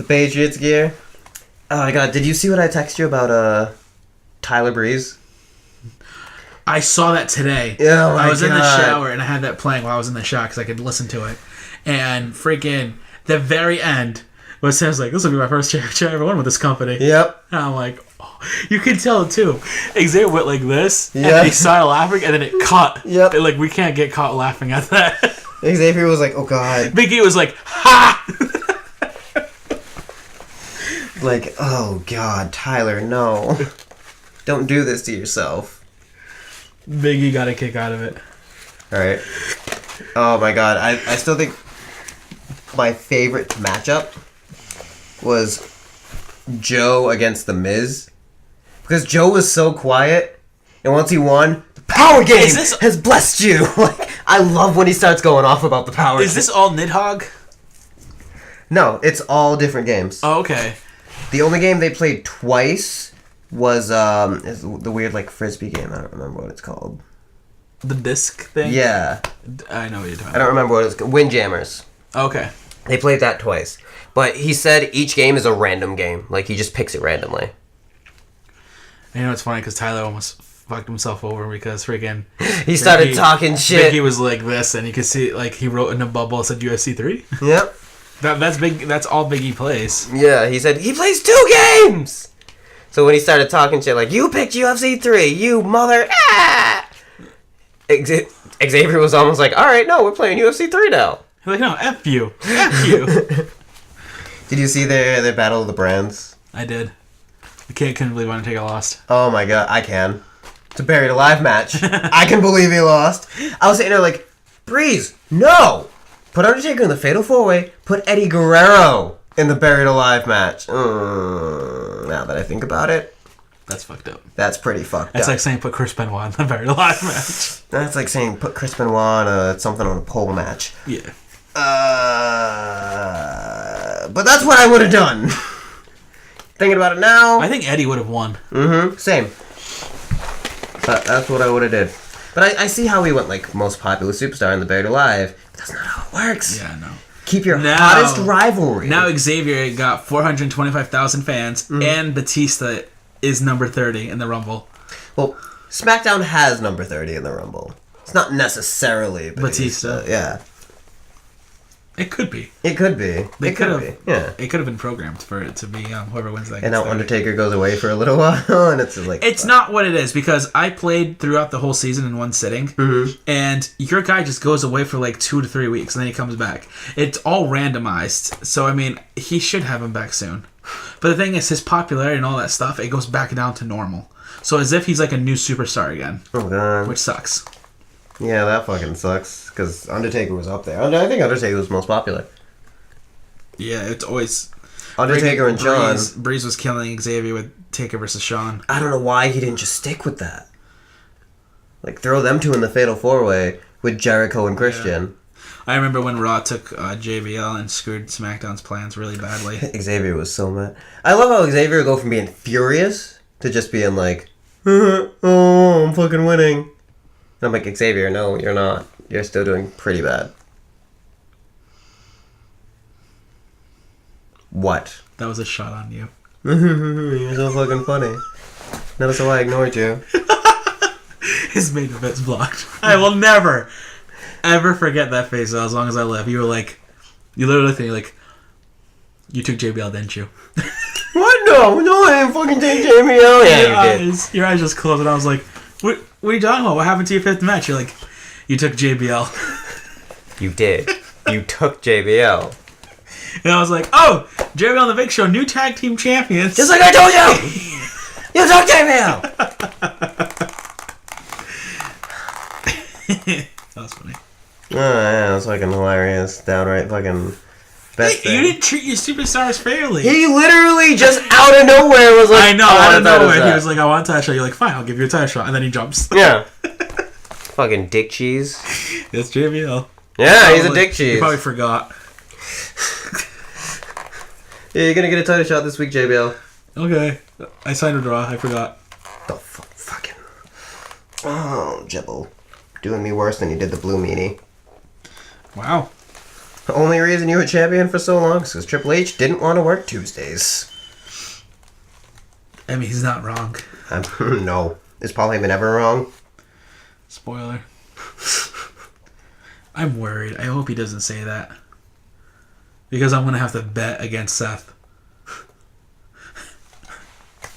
Patriots gear. Oh my god, did you see what I texted you about Tyler Breeze? I saw that today. Oh my I was in the God. shower and I had that playing while I was in the shower because I could listen to it. And freaking the very end was Sam's like, this will be my first championship I ever won with this company. Yep. And I'm like, oh. You can tell too. Xavier went like this, Yeah. and he started laughing, and then it cut. Yep. And, like, we can't get caught laughing at that. Xavier was like, oh god. Big E was like, ha! Like, oh god, Tyler, no. Don't do this to yourself. Big E got a kick out of it. Alright. Oh my god, I still think my favorite matchup was Joe against The Miz. Because Joe was so quiet, and once he won, the power game has blessed you. Like, I love when he starts going off about the power game. Is this all Nidhogg? No, it's all different games. Oh, okay. The only game they played twice was the weird like frisbee game. I don't remember what it's called. The disc thing? Yeah. I know what you're talking about. I don't remember what it's called. Windjammers. Okay. They played that twice. But he said each game is a random game. Like, he just picks it randomly. You know, it's funny because Tyler almost fucked himself over because freaking... He started talking shit. He was like this, and you could see, like, he wrote in a bubble, it said UFC 3. Yep. That's big. That's all Big E plays. Yeah, he said, he plays 2 games! So when he started talking shit like, you picked UFC 3, you mother... Ah! Xavier was almost like, alright, no, we're playing UFC 3 now. He's like, no, F you. F you. Did you see their Battle of the Brands? I did. The kid couldn't believe Undertaker lost. Oh my god, I can. It's a buried alive match. I can believe he lost. I was sitting there like, Breeze, no! Put Undertaker in the Fatal 4-Way. Put Eddie Guerrero in the buried alive match. Now that I think about it, That's fucked up. that's pretty fucked That's up. like saying put Chris Benoit in the buried alive match. That's like saying put Chris Benoit on something on a pole match. Yeah. But that's what I would have done. Thinking about it now. I think Eddie would have won. Same. But that's what I would have did. But I see how he went like most popular superstar in the buried alive. But that's not how it works. Yeah, no. Keep your hottest rivalry. Now Xavier got 425,000 fans, and Batista is number 30 in the Rumble. Well, SmackDown has number 30 in the Rumble. It's not necessarily Batista. Yeah. It could be. It could be. They could have. be. Yeah. It could have been programmed for it to be whoever wins that. And now gets 30. Undertaker goes away for a little while, and it's like... It's not what it is, because I played throughout the whole season in one sitting, and your guy just goes away for like 2 to 3 weeks, and then he comes back. It's all randomized, so I mean, he should have him back soon. But the thing is, his popularity and all that stuff, it goes back down to normal. So as if he's like a new superstar again, Oh, God. which sucks. Yeah, that fucking sucks, because Undertaker was up there. I think Undertaker was most popular. Yeah, it's always... Undertaker and Shawn. Breeze was killing Xavier with Taker versus Shawn. I don't know why he didn't just stick with that. Like, throw them two in the Fatal 4-Way with Jericho and Christian. I remember when Raw took JBL and screwed SmackDown's plans really badly. Xavier was so mad. I love how Xavier would go from being furious to just being like, oh, I'm fucking winning. And I'm like, Xavier, no, you're not. You're still doing pretty bad. What? That was a shot on you. You're so fucking funny. Notice how I ignored you. His main event's blocked. I will never, ever forget that face as long as I live. You were like, you literally looked at me like, you took JBL, didn't you? What? No, I didn't fucking take Jamie out. Yeah, you did. Your eyes just closed, and I was like, what are you talking about? What happened to your fifth match? You're like, you took JBL. You did. You took JBL. And I was like, oh, JBL and the Big Show, new tag team champions. Just like I told you! You took JBL! That was funny. Oh, yeah, that was fucking hilarious. Downright fucking best Hey, you thing. didn't treat your superstars fairly. He literally just out of nowhere was like, I know, want out a of title nowhere. shot. He was like, I want a title shot. You're like, fine, I'll give you a title shot. And then he jumps. Yeah. Fucking dick cheese. It's JBL. Yeah, he's a dick cheese. You probably forgot. Yeah, you're gonna get a title shot this week, JBL. Okay. I signed a draw. I forgot. The fucking... Oh, Jibble. Doing me worse than you did the Blue Meanie. Wow. The only reason you were champion for so long is because Triple H didn't want to work Tuesdays. I mean, he's not wrong. No. Is Paul Heyman ever wrong? Spoiler. I'm worried. I hope he doesn't say that. Because I'm going to have to bet against Seth.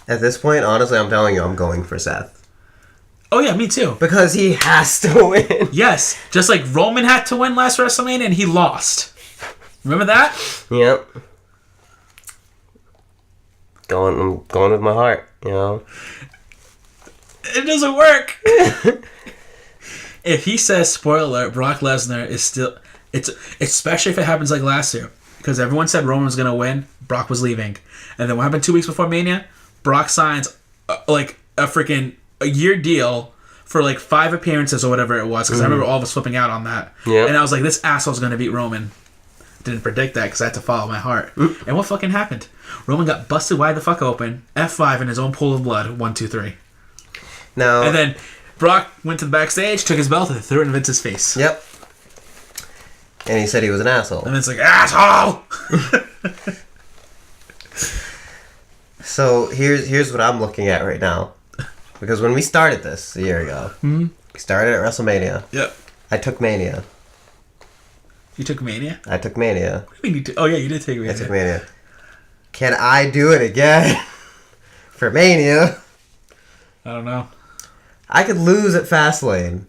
At this point, honestly, I'm telling you, I'm going for Seth. Oh, yeah, me too. Because he has to win. Yes. Just like Roman had to win last WrestleMania and he lost. Remember that? Yep. I'm going with my heart, you know? It doesn't work. If he says, spoiler alert, Brock Lesnar is still... It's especially if it happens like last year. Because everyone said Roman was going to win. Brock was leaving. And then what happened 2 weeks before Mania? Brock signs like a freaking a year deal for like 5 appearances or whatever it was. Because I remember all of us flipping out on that. Yeah. And I was like, this asshole's going to beat Roman. Didn't predict that because I had to follow my heart. And what fucking happened? Roman got busted wide the fuck open. F5 in his own pool of blood. 1, 2, 3. No. And then Brock went to the backstage, took his belt, and threw it in Vince's face. Yep. And he said he was an asshole. And Vince's like, asshole! So here's what I'm looking at right now. Because when we started this a year ago, we started at WrestleMania. Yep. I took Mania. You took Mania? I took Mania. What do you mean you took? Oh, yeah, you did take Mania. I took Mania. Can I do it again for Mania? I don't know. I could lose at Fastlane.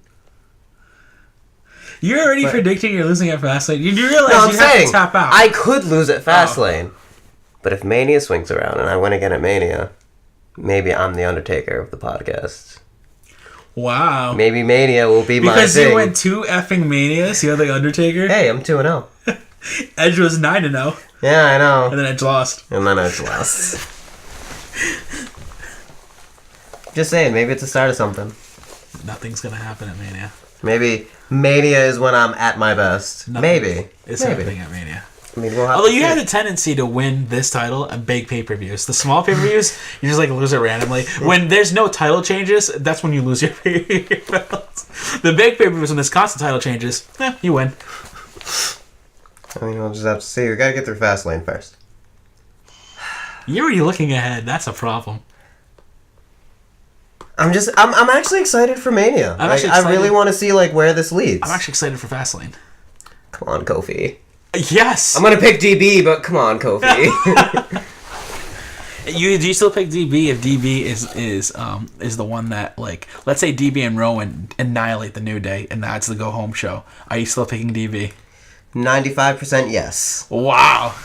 You're already predicting you're losing at Fastlane. You do realize No, I'm you have saying to tap out. I could lose at Fastlane. But if Mania swings around and I win again at Mania, maybe I'm the Undertaker of the podcast. Wow. Maybe Mania will be my thing. Because you went 2 effing Manias, you're the Undertaker. Hey, I'm 2-0. Edge was 9-0. Yeah, I know. And then Edge lost. Just saying, maybe it's the start of something. Nothing's gonna happen at Mania. Maybe Mania is when I'm at my best. Maybe. It's happening at Mania. I mean, we'll have Although to you see. have the tendency to win this title at big pay-per-views. The small pay-per-views, you just like lose it randomly. When there's no title changes, that's when you lose your belts. The big pay-per-views, when there's constant title changes, you win. I mean, we'll just have to see. We gotta get through Fastlane first. You're already looking ahead. That's a problem. I'm actually excited for Mania. I really want to see like where this leads. I'm actually excited for Fastlane. Come on, Kofi. Yes. I'm gonna pick DB, but come on, Kofi. Do you still pick DB if DB is the one that, like, let's say DB and Rowan annihilate the New Day and that's the go home show? Are you still picking DB? 95% yes. Wow.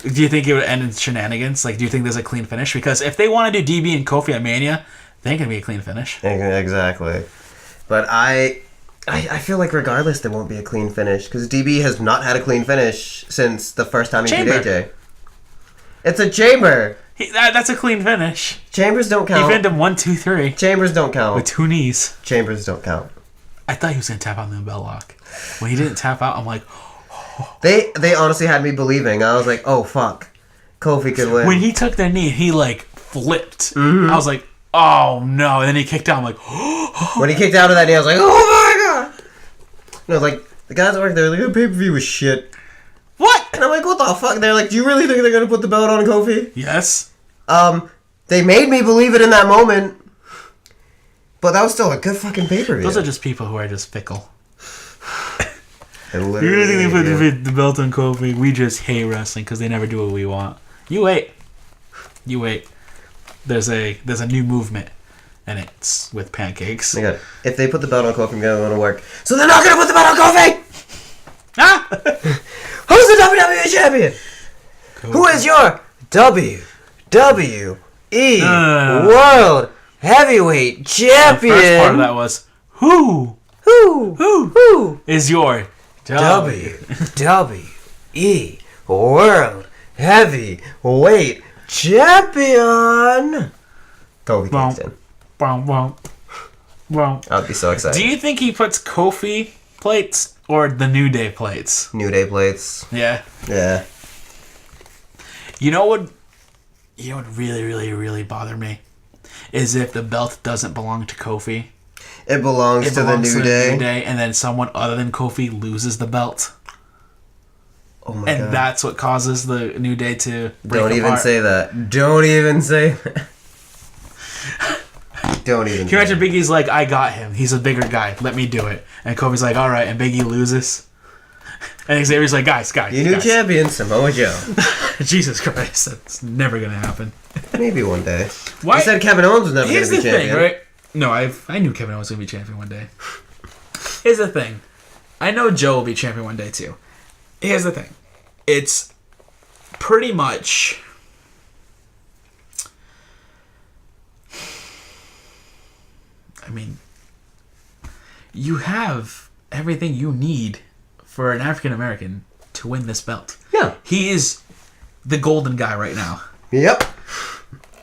Do you think it would end in shenanigans? Like, do you think there's a clean finish? Because if they want to do DB and Kofi at Mania, they ain't gonna be a clean finish. Exactly. But I feel like regardless there won't be a clean finish because DB has not had a clean finish since the first time he beat AJ. It's a chamber. That's a clean finish. Chambers don't count. He pinned him 1, 2, 3. Chambers don't count. With 2 knees. Chambers don't count. I thought he was gonna tap out in the bell lock. When he didn't tap out, I'm like, They honestly had me believing. I was like, oh fuck, Kofi could win. When he took their knee, he like flipped. Mm-hmm. I was like, oh no. And then he kicked out. I'm like, when he kicked out of that knee, I was like, oh my god. No, like the guys that work there, like, the pay-per-view was shit. What? And I'm like, what the fuck? They're like, do you really think they're gonna put the belt on Kofi? Yes. They made me believe it in that moment. But that was still a good fucking pay-per-view. Those are just people who are just fickle. You really think they put the belt on Kofi? We just hate wrestling because they never do what we want. You wait. There's a new movement, and it's with pancakes. Oh my god. If they put the belt on Kofi, it's gonna work. So they're not gonna put the belt on Kofi! Ah! Who's the WWE champion? Kofi. Who is your WWE World Heavyweight Champion? The first part of that was who is your WWE World Heavyweight Champion? Kofi Kingston. I'd be so excited. Do you think he puts Kofi plates or the New Day plates? New Day plates. Yeah. Yeah. You know what really, really, really bother me? Is if the belt doesn't belong to Kofi. It belongs to the New Day. And then someone other than Kofi loses the belt. Oh my god. And that's what causes the New Day to break apart. Don't even say that. Don't even say that. Don't even. Can you imagine Big E's like, I got him. He's a bigger guy. Let me do it. And Kofi's like, alright. And Big E loses. And Xavier's like, guys. Your new champion, Samoa Joe. Jesus Christ. That's never going to happen. Maybe one day. Why? You said Kevin Owens was never going to be champion. Here's the thing, right? No, I knew Kevin Owens was going to be champion one day. Here's the thing. I know Joe will be champion one day, too. Here's the thing. It's pretty much... I mean, you have everything you need for an African American to win this belt. Yeah. He is the golden guy right now. Yep.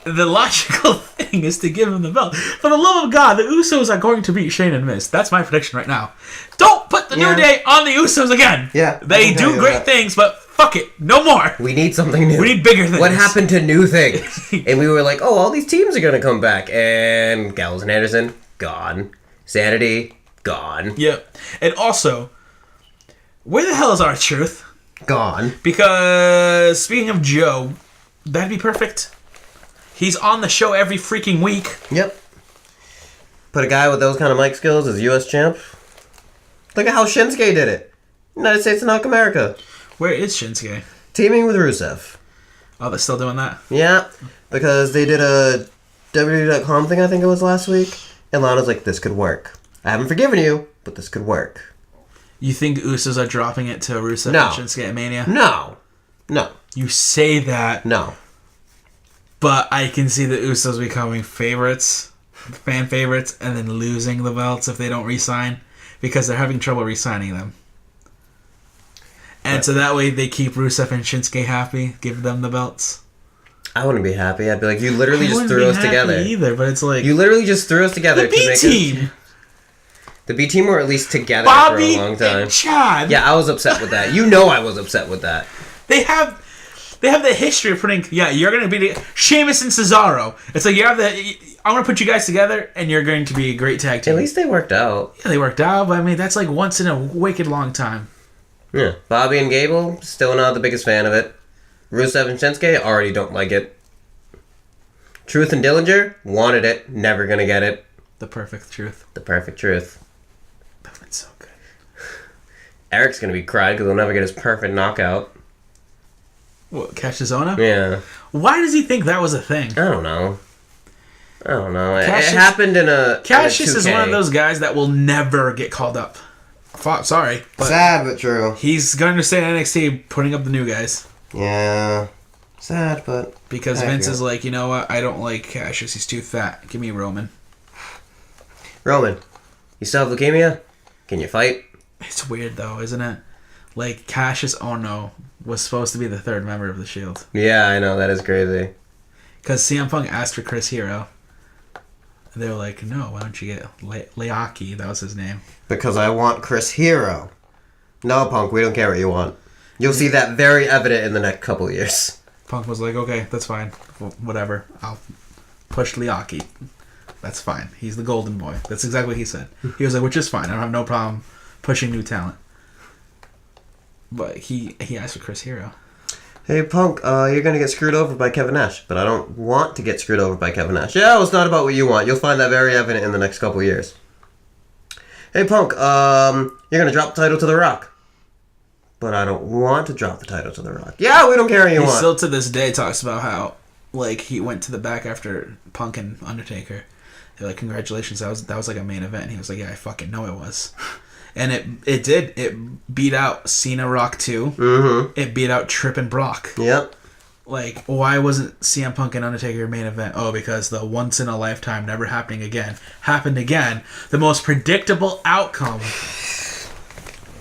The logical thing is to give him the belt. For the love of God, the Usos are going to beat Shane and Miz. That's my prediction right now. Don't put the New Day on the Usos again. Yeah. They do great things, but fuck it. No more. We need something new. We need bigger things. What happened to new things? And we were like, oh, all these teams are going to come back. And Gallows and Anderson, gone. Sanity, gone. Yep. And also, where the hell is R-Truth? Gone. Because, speaking of Joe, that'd be perfect. He's on the show every freaking week. Yep. Put a guy with those kind of mic skills as U.S. champ. Look at how Shinsuke did it. United States of North America. Where is Shinsuke? Teaming with Rusev. Oh, they're still doing that? Yeah, because they did a WWE.com thing, I think it was last week. And Lana's like, this could work. I haven't forgiven you, but this could work. You think Usos are dropping it to Rusev No. and Shinsuke at Mania? No. You say that. No. But I can see the Usos becoming favorites, fan favorites, and then losing the belts if they don't re-sign because they're having trouble re-signing them. And so that way they keep Rusev and Shinsuke happy, give them the belts. I wouldn't be happy. I'd be like, you literally just threw us together. Either, but it's like you literally just threw us together. The B team. The B team were at least together Bobby for a long time. And Chad. Yeah, I was upset with that. You know, I was upset with that. They have the history of putting. Yeah, you're gonna be Sheamus and Cesaro. It's like I'm gonna put you guys together, and you're going to be a great tag team. At least they worked out. Yeah, they worked out. But I mean, that's like once in a wicked long time. Yeah, Bobby and Gable, still not the biggest fan of it. Rusev and Shinsuke, already don't like it. Truth and Dillinger, wanted it, never gonna get it. The perfect truth. The perfect truth. That's so good. Eric's gonna be crying because he'll never get his perfect knockout. What, Cashizona? Yeah. Why does he think that was a thing? I don't know. It Cassius- happened in a Cassius in a is 2K. one of those guys that will never get called up. Sorry. But Sad but true. he's going to stay in NXT putting up the new guys. Yeah. Sad, but... Because Vince is like, you know what? I don't like Cassius. He's too fat. Give me Roman. Roman, you still have leukemia? Can you fight? It's weird, though, isn't it? Like, Cassius Ohno was supposed to be the third member of the Shield. Yeah, I know. That is crazy. Because CM Punk asked for Chris Hero. And they were like, no, why don't you get Leaki? That was his name. Because I want Chris Hero. No, Punk, we don't care what you want. You'll see that very evident in the next couple of years. Punk was like, okay, that's fine. Whatever. I'll push Leaki. That's fine. He's the golden boy. That's exactly what he said. He was like, which is fine. I don't have no problem pushing new talent. But he asked for Chris Hero. Hey, Punk, you're going to get screwed over by Kevin Nash, but I don't want to get screwed over by Kevin Nash. Yeah, well, it's not about what you want. You'll find that very evident in the next couple of years. Hey, Punk, you're going to drop the title to The Rock. But I don't want to drop the title to The Rock. Yeah, we don't care what you He want. still to this day talks about how, like, he went to the back after Punk and Undertaker. They're like, congratulations, that was like a main event. And he was like, yeah, I fucking know it was. And it did. It beat out Cena Rock 2. Mm-hmm. It beat out Tripp and Brock. Yep. Like, why wasn't CM Punk and Undertaker main event? Oh, because the once in a lifetime, never happening again, happened again. The most predictable outcome.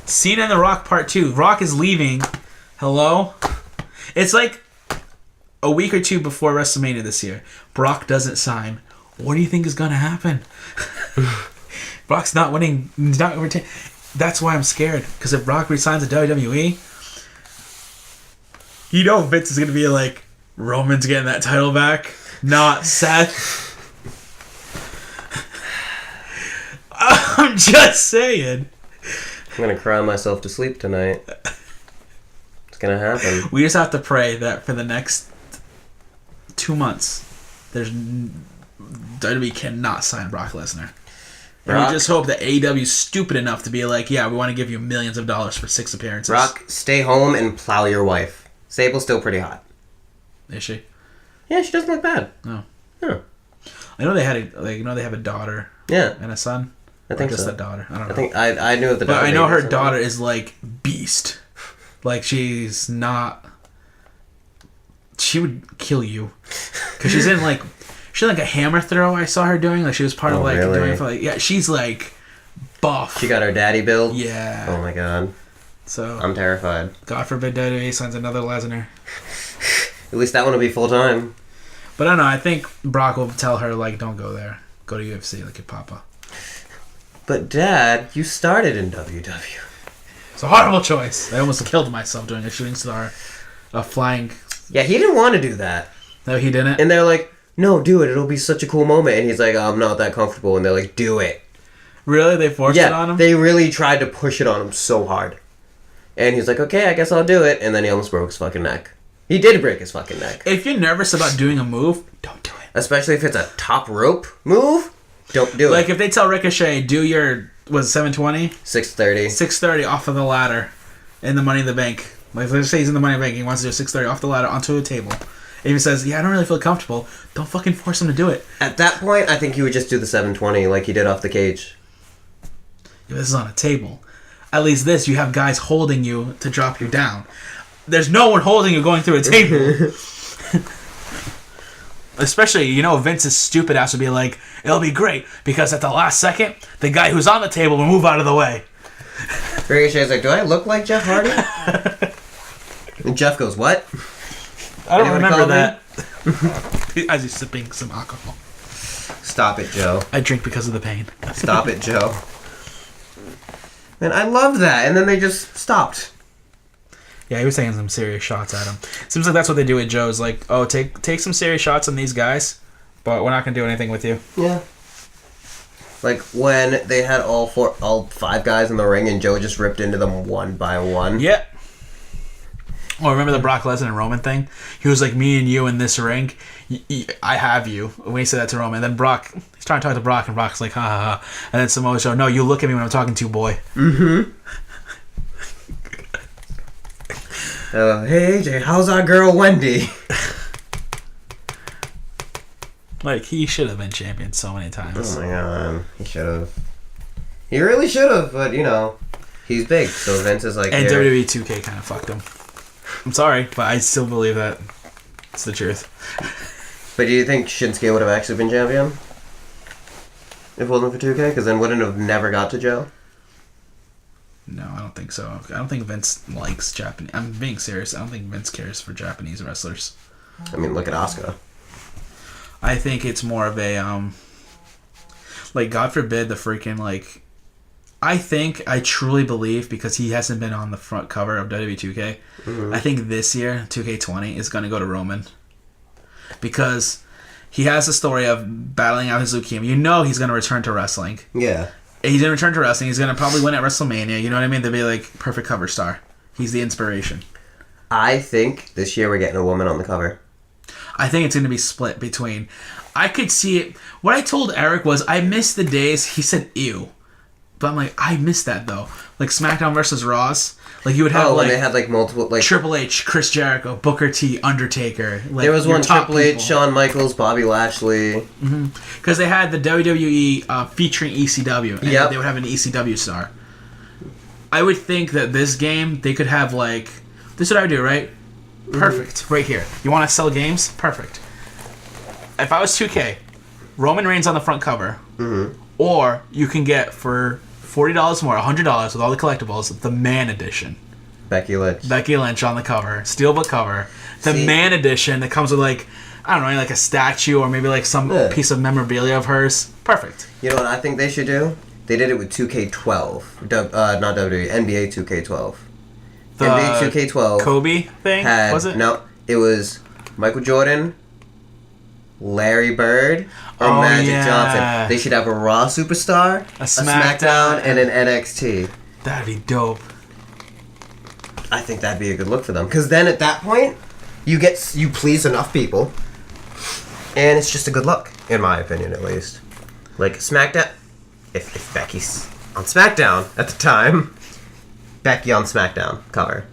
Cena and The Rock Part 2. Rock is leaving. Hello? It's like a week or two before WrestleMania this year. Brock doesn't sign. What do you think is going to happen? Brock's not winning. He's not retain. That's why I'm scared. Because if Brock resigns to WWE, you know Vince is going to be like, Roman's getting that title back, not Seth. I'm just saying. I'm going to cry myself to sleep tonight. It's going to happen. We just have to pray that for the next 2 months, WWE cannot sign Brock Lesnar. And we just hope that AEW is stupid enough to be like, yeah, we want to give you millions of dollars for 6 appearances. Brock, stay home and plow your wife. Sable's still pretty hot. Is she? Yeah, she doesn't look bad. No. Yeah. I know they have a daughter. Yeah. And a son. I think just so. a daughter. I don't know. I think I knew the daughter. But I know her daughter is like beast. Like she's not. She would kill you because she's in like a hammer throw. I saw her doing like she was part of like really? doing it for like she's like buff. She got her daddy build. Yeah. Oh my god. So I'm terrified. God forbid WWE signs another Lesnar. At least that one will be full time. But I don't know. I think Brock will tell her like, don't go there. Go to UFC like your papa. But Dad, you started in WW. It's a horrible choice. I almost killed myself doing a shooting star, a flying. Yeah, he didn't want to do that. No, he didn't. And they're like, no, do it. It'll be such a cool moment. And he's like, I'm not that comfortable. And they're like, do it. Really? They forced it on him? They really tried to push it on him so hard. And he's like, okay, I guess I'll do it. And then he almost broke his fucking neck. He did break his fucking neck. If you're nervous about doing a move, don't do it. Especially if it's a top rope move, don't do it. Like if they tell Ricochet, do your, was it 720? 630. 630 off of the ladder in the Money in the Bank. Like let's say he's in the Money in the Bank, he wants to do 630 off the ladder onto a table. And he says, yeah, I don't really feel comfortable. Don't fucking force him to do it. At that point, I think he would just do the 720 like he did off the cage. Yeah, this is on a table. At least this, you have guys holding you to drop you down. There's no one holding you going through a table. Especially, you know, Vince's stupid ass would be like, it'll be great because at the last second, the guy who's on the table will move out of the way. Ricochet's like, do I look like Jeff Hardy? And Jeff goes, what? I don't Anyone remember call that. As he's sipping some alcohol. Stop it, Joe. I drink because of the pain. Stop it, Joe. And I loved that, and then they just stopped. Yeah, he was taking some serious shots at him. Seems like that's what they do with Joe. Is like, oh, take some serious shots on these guys, but we're not gonna do anything with you. Yeah. Like when they had all 5 guys in the ring, and Joe just ripped into them one by one. Yeah. Oh, remember the Brock Lesnar and Roman thing? He was like, me and you in this ring, I have you. When he said that to Roman, and then Brock, he's trying to talk to Brock, and Brock's like, ha ha ha. And then Samoa Joe, no, you look at me when I'm talking to you, boy. Mm-hmm. Hey, AJ, how's our girl Wendy? Like, he should have been champion so many times. Oh my god, he should have. He really should have, but you know, he's big, so Vince is like. And here. WWE 2K kind of fucked him. I'm sorry, but I still believe that it's the truth. But do you think Shinsuke would have actually been champion if it wasn't for 2K? Because then wouldn't have never got to Joe. No, I don't think so. I don't think Vince likes Japanese. I'm being serious. I don't think Vince cares for Japanese wrestlers. I mean, look at Asuka. I think it's more of a like, God forbid the freaking like. I truly believe, because he hasn't been on the front cover of WWE 2K, Mm-hmm. I think this year 2K20 is going to go to Roman, because he has a story of battling out his leukemia. You know he's going to return to wrestling. Yeah. He's going to return to wrestling. He's going to probably win at WrestleMania. You know what I mean? They'll be like perfect cover star. He's the inspiration. I think this year we're getting a woman on the cover. I think it's going to be split between. I could see it. What I told Eric was I miss the days. He said ew, but I'm like, I miss that though. Like SmackDown versus Raws. Like you would have when like they had like multiple like Triple H, Chris Jericho, Booker T, Undertaker. Like, there was your one top Triple H, people. Shawn Michaels, Bobby Lashley. Because they had the WWE featuring ECW, and Yep. they would have an ECW star. I would think that this game, they could have like... This is what I would do, right? Perfect. Right here. You want to sell games? Perfect. If I was 2K, Roman Reigns on the front cover, or you can get for $40 more, $100 with all the collectibles, the Man Edition. Becky Lynch. Becky Lynch on the cover, steelbook cover. The See? Man Edition that comes with like, I don't know, like a statue or maybe like some Yeah. piece of memorabilia of hers. Perfect. You know what I think they should do? They did it with 2K12. Not WWE, NBA 2K12. The NBA 2K12 Kobe thing, had was it? no. It was Michael Jordan, Larry Bird, or Oh, Magic yeah. Johnson. They should have a Raw superstar, A SmackDown, and an NXT. That'd be dope. I think that'd be a good look for them. Because then at that point, you please enough people, and it's just a good look, in my opinion, at least. Like SmackDown, if Becky's on SmackDown at the time, Becky on SmackDown cover.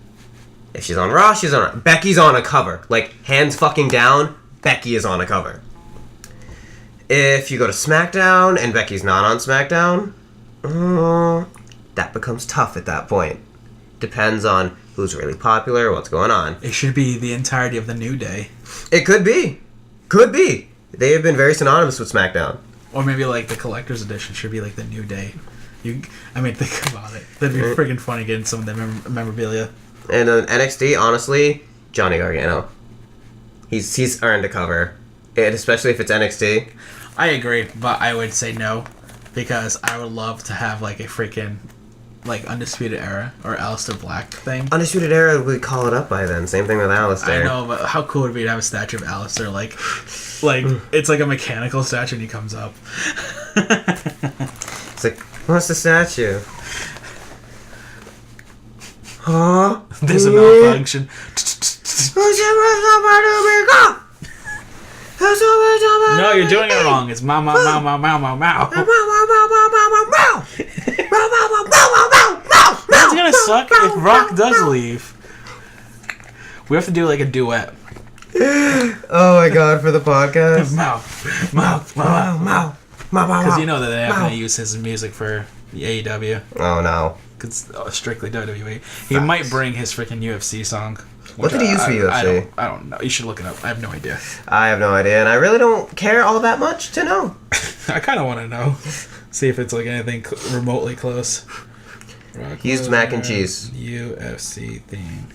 If she's on Raw, she's on. Becky's on a cover. Like hands fucking down, Becky is on a cover. If you go to SmackDown and Becky's not on SmackDown, that becomes tough at that point. Depends on who's really popular, what's going on. It should be the entirety of the New Day. It could be. Could be. They have been very synonymous with SmackDown. Or maybe like the collector's edition should be like the New Day. Think about it. That'd be freaking funny getting some of the memorabilia. And then NXT, honestly, Johnny Gargano. He's earned a cover. And especially if it's NXT. I agree, but I would say no. Because I would love to have like a freaking like Undisputed Era or Aleister Black thing. Undisputed Era would call it up by then. Same thing with Aleister. I know, but how cool would it be to have a statue of Aleister? Like it's like a mechanical statue and he comes up. It's like, what's the statue? Huh? There's a malfunction. No, you're doing it wrong. It's mow, mow, mow, mow, mow, mow, mow. That's gonna suck if Rock does leave. We have to do like a duet. Oh my god, for the podcast? Mow, mow, mow, mow. Because Because you know that they're not gonna use his music for the AEW. Oh no. Because strictly WWE. He might bring his freaking UFC song. What did he use for UFC? I don't know. You should look it up. I have no idea. I have no idea, and I really don't care all that much to know. I kind of want to know. See if it's like anything remotely close. He used mac and cheese. UFC theme.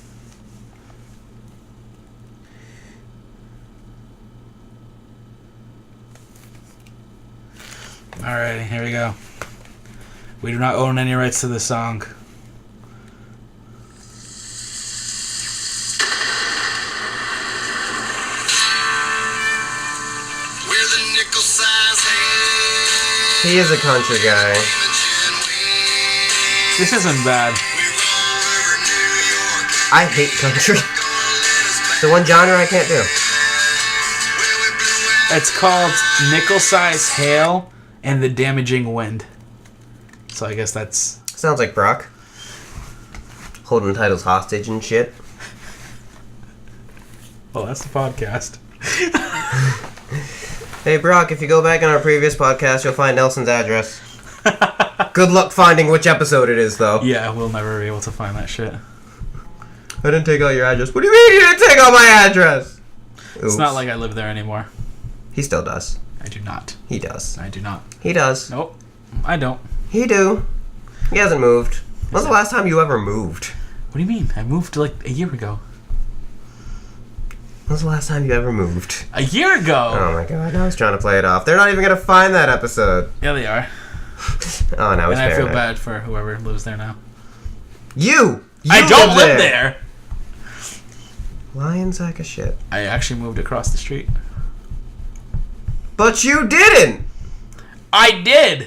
Alrighty, here we go. We do not own any rights to this song. He is a country guy. This isn't bad. I hate country. The one genre I can't do. It's called Nickel Size Hail and the Damaging Wind. So I guess that's... Sounds like Brock. Holding titles hostage and shit. Well, that's the podcast. Hey Brock, if you go back in our previous podcast, you'll find Nelson's address. Good luck finding which episode it is, though. Yeah, we'll never be able to find that shit. I didn't take out your address. What do you mean you didn't take out my address? Oops. It's not like I live there anymore. He still does. I do not. He does. I do not. He does. Nope. I don't. He do. He hasn't moved. When's the last time you ever moved? What do you mean? I moved like a year ago. When's the last time you ever moved? A year ago? Oh my god, I was trying to play it off. They're not even going to find that episode. Yeah, they are. Oh, now it's And I feel fair. bad for whoever lives there now. You I don't live there! Lying sack of shit. I actually moved across the street. But you didn't! I did!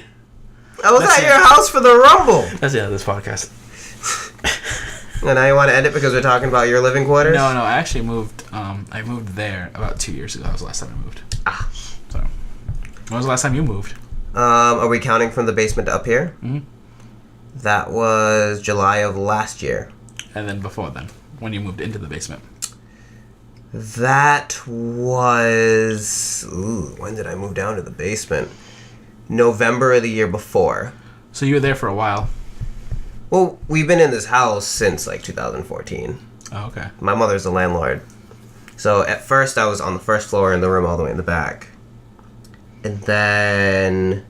I was That's at it. your house for the Rumble! That's the end of this podcast. And now you want to end it because we're talking about your living quarters? No, I actually moved. I moved there about 2 years ago. That was the last time I moved. Ah. So, when was the last time you moved? Are we counting from the basement to up here? Mm-hmm. That was July of last year. And then before then, when you moved into the basement. That was... Ooh, when did I move down to the basement? November of the year before. So you were there for a while. Well, we've been in this house since, like, 2014. Oh, okay. My mother's the landlord. So, at first, I was on the first floor in the room all the way in the back. And then...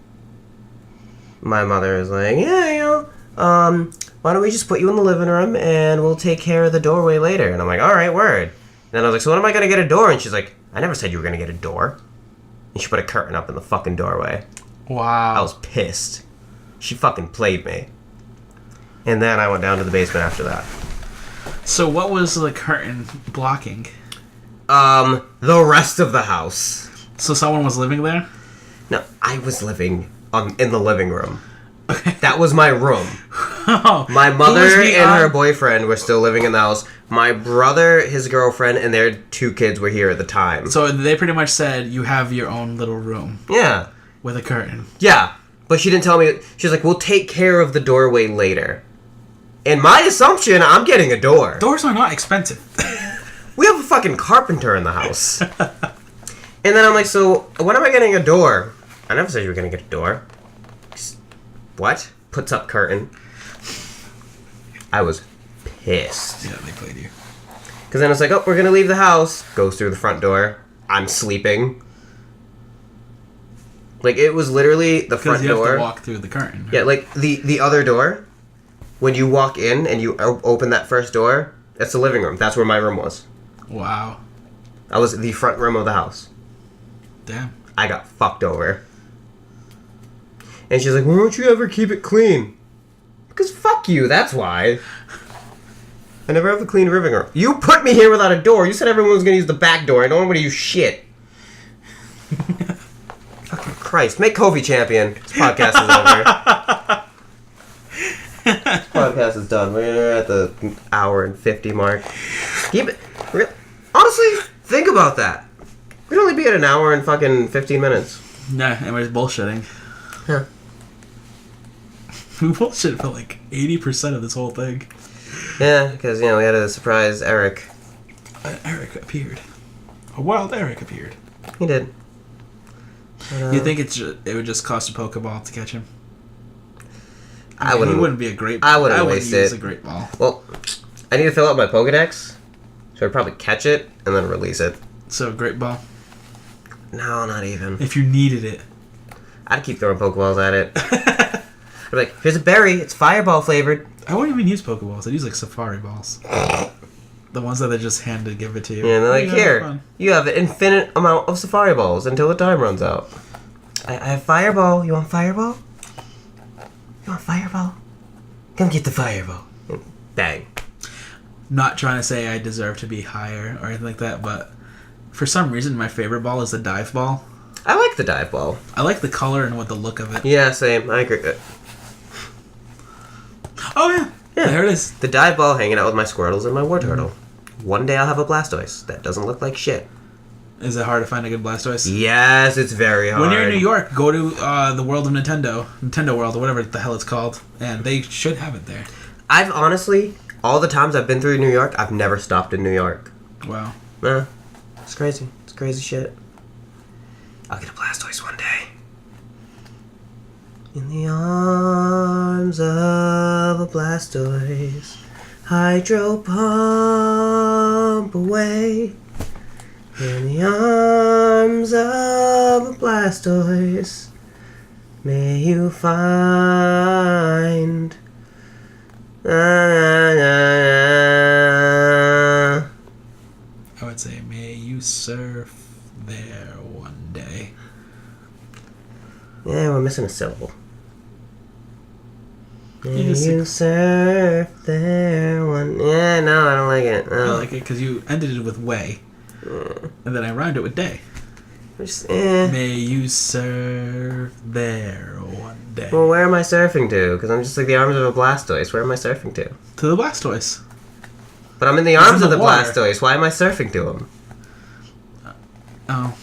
my mother was like, yeah, you know, why don't we just put you in the living room and we'll take care of the doorway later? And I'm like, alright, word. And then I was like, so when am I going to get a door? And she's like, I never said you were going to get a door. And she put a curtain up in the fucking doorway. Wow. I was pissed. She fucking played me. And then I went down to the basement after that. So what was the curtain blocking? The rest of the house. So someone was living there? No, I was living in the living room. That was my room. My mother and her boyfriend were still living in the house. My brother, his girlfriend, and their 2 kids were here at the time. So they pretty much said you have your own little room. Yeah. With a curtain. Yeah. But she didn't tell me. She was like, we'll take care of the doorway later. And my assumption, I'm getting a door. Doors are not expensive. We have a fucking carpenter in the house. And then I'm like, so when am I getting a door? I never said you were going to get a door. What? Puts up curtain. I was pissed. Yeah, they played you. Because then it's like, oh, we're going to leave the house. Goes through the front door. I'm sleeping. Like, it was literally the front door. Because you have to walk through the curtain. Right? Yeah, like, the other door, when you walk in and you open that first door, that's the living room. That's where my room was. Wow. That was the front room of the house. Damn. I got fucked over. And she's like, why don't you ever keep it clean? Because fuck you, that's why. I never have a clean living room. You put me here without a door. You said everyone was going to use the back door. I don't want to use shit. Fucking Christ. Make Kofi champion. This podcast is over. This podcast is done. We're at the hour and 50 mark. Keep it. Honestly, think about that. We'd only be at an hour and fucking 15 minutes. Nah, everybody's bullshitting. Yeah. We bullshit for like 80% of this whole thing. Yeah, because, you know, we had to surprise Eric. Eric appeared. A wild Eric appeared. He did. You think it would just cost a Pokeball to catch him? I wouldn't. He wouldn't be a great ball. I wouldn't waste use it. a great ball. Well, I need to fill out my Pokedex. So I'd probably catch it and then release it. So great ball. No, not even. If you needed it. I'd keep throwing Pokeballs at it. I'd be like, here's a berry. It's Fireball flavored. I wouldn't even use Pokeballs. I'd use like Safari balls. The ones that they just hand to give it to you. Yeah, and they're like, Yeah, here, fun. you have an infinite amount of Safari Balls until the time runs out. I have Fireball. You want Fireball? You want Fireball? Come get the Fireball. And bang. Not trying to say I deserve to be higher or anything like that, but for some reason my favorite ball is the dive ball. I like the dive ball. I like the color and what the look of it. Yeah, same. I agree. Oh yeah. Yeah. There it is. The dive ball hanging out with my Squirtles and my Wartortle. One day I'll have a Blastoise that doesn't look like shit. Is it hard to find a good Blastoise? Yes, it's very hard. When you're in New York, go to the World of Nintendo World, or whatever the hell it's called, and they should have it there. I've honestly, all the times I've been through New York, I've never stopped in New York. Wow. It's crazy. It's crazy shit. I'll get a Blastoise one day. In the arms of a Blastoise, hydro pump away. In the arms of a Blastoise, may you find. I would say, may you surf there one day. Yeah, we're missing a syllable. May You just- you surf there one. Yeah, no, I don't like it. I No. like it because you ended it with way, and then I rhymed it with day. Just, May you surf there one day. Well, where am I surfing to? Because I'm just like the arms of a Blastoise. Where am I surfing to? To the Blastoise. But I'm in the It's arms in of the the water. Blastoise. Why am I surfing to him? Oh.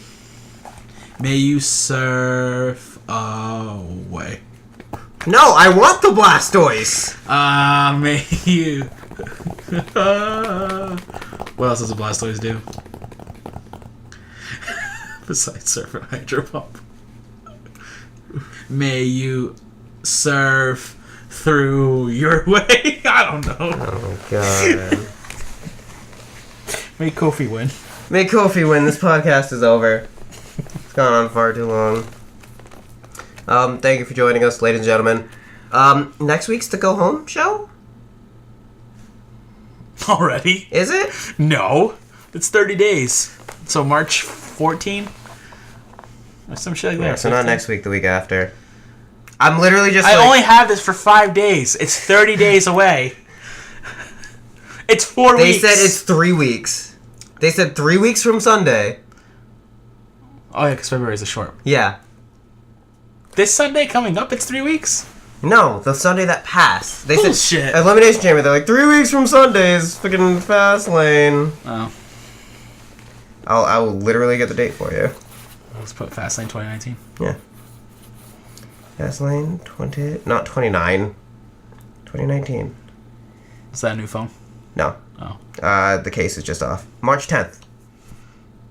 May you surf away. No, I want the Blastoise! May you. What else does a Blastoise do? Besides surf and hydro pump. May you surf through your way. I don't know. Oh, God. May Kofi win. May Kofi win. This podcast is over. It's gone on far too long. Thank you for joining us, ladies and gentlemen. Next week's the Go Home show? Already? Is it? No. It's 30 days. So March 14? Or some shit like that. Yeah, so not 15? next week, the week after. I'm literally just I like... only have this for 5 days. It's 30 days away. It's 4 They weeks. said it's 3 weeks. They said 3 weeks from Sunday. Oh yeah, because February is a short. Yeah. This Sunday coming up, it's 3 weeks? No, the Sunday that passed. They Bullshit. said Elimination Chamber. They're like 3 weeks from Sunday is fucking fast lane. Oh. I will literally get the date for you. Let's put Fastlane 2019. Yeah. Fast lane 20, not 29. 2019. Is that a new phone? No. Oh. The case is just off. March 10th.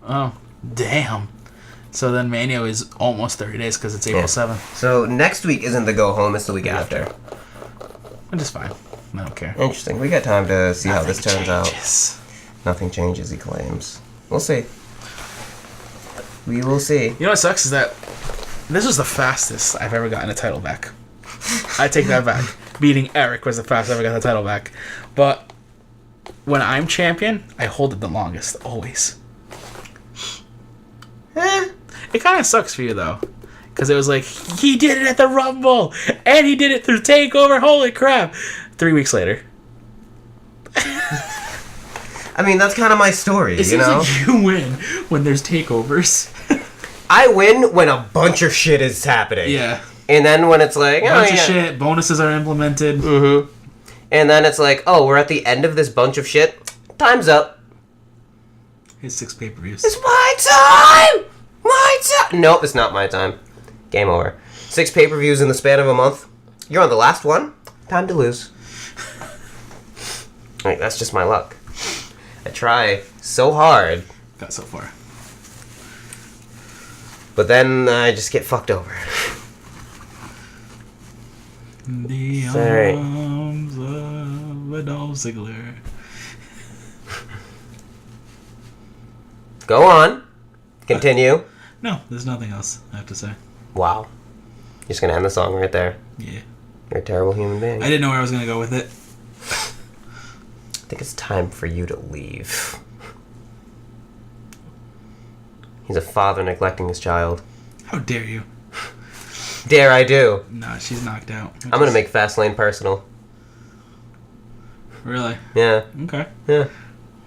Oh. Damn. So then Mania is almost 30 days because it's April Yeah. 7th. So next week isn't the go home, it's the week after. Which is fine. I don't care. Interesting. We got time to see how this turns out. changes. Nothing changes, he claims. We'll see. We will see. You know what sucks is that this was the fastest I've ever gotten a title back. I take that back. Beating Eric was the fastest I ever got the title back. But when I'm champion, I hold it the longest, always. It kind of sucks for you, though. Because it was like, he did it at the Rumble! And he did it through TakeOver! Holy crap! 3 weeks later. I mean, that's kind of my story, It you seems know? like you win when there's takeovers. I win when a bunch of shit is happening. Yeah. And then when it's like, Bunch of shit, bonuses are implemented. Mm-hmm. And then it's like, oh, we're at the end of this bunch of shit. Time's up. His 6 pay-per-views. It's my time! My time! Nope, it's not my time. Game over. 6 pay-per-views in the span of a month. You're on the last one. Time to lose. Like, that's just my luck. I try so hard, Got so far. but then I just get fucked over. The Sorry. arms of a Dolph Ziggler. Go on. Continue. No, there's nothing else I have to say. Wow. You're just gonna end the song right there. Yeah. You're a terrible human being. I didn't know where I was going to go with it. I think it's time for you to leave. He's a father neglecting his child. How dare you? Dare I do. Nah, she's knocked out. I'm gonna make Fastlane personal. Really? Yeah. Okay. Yeah.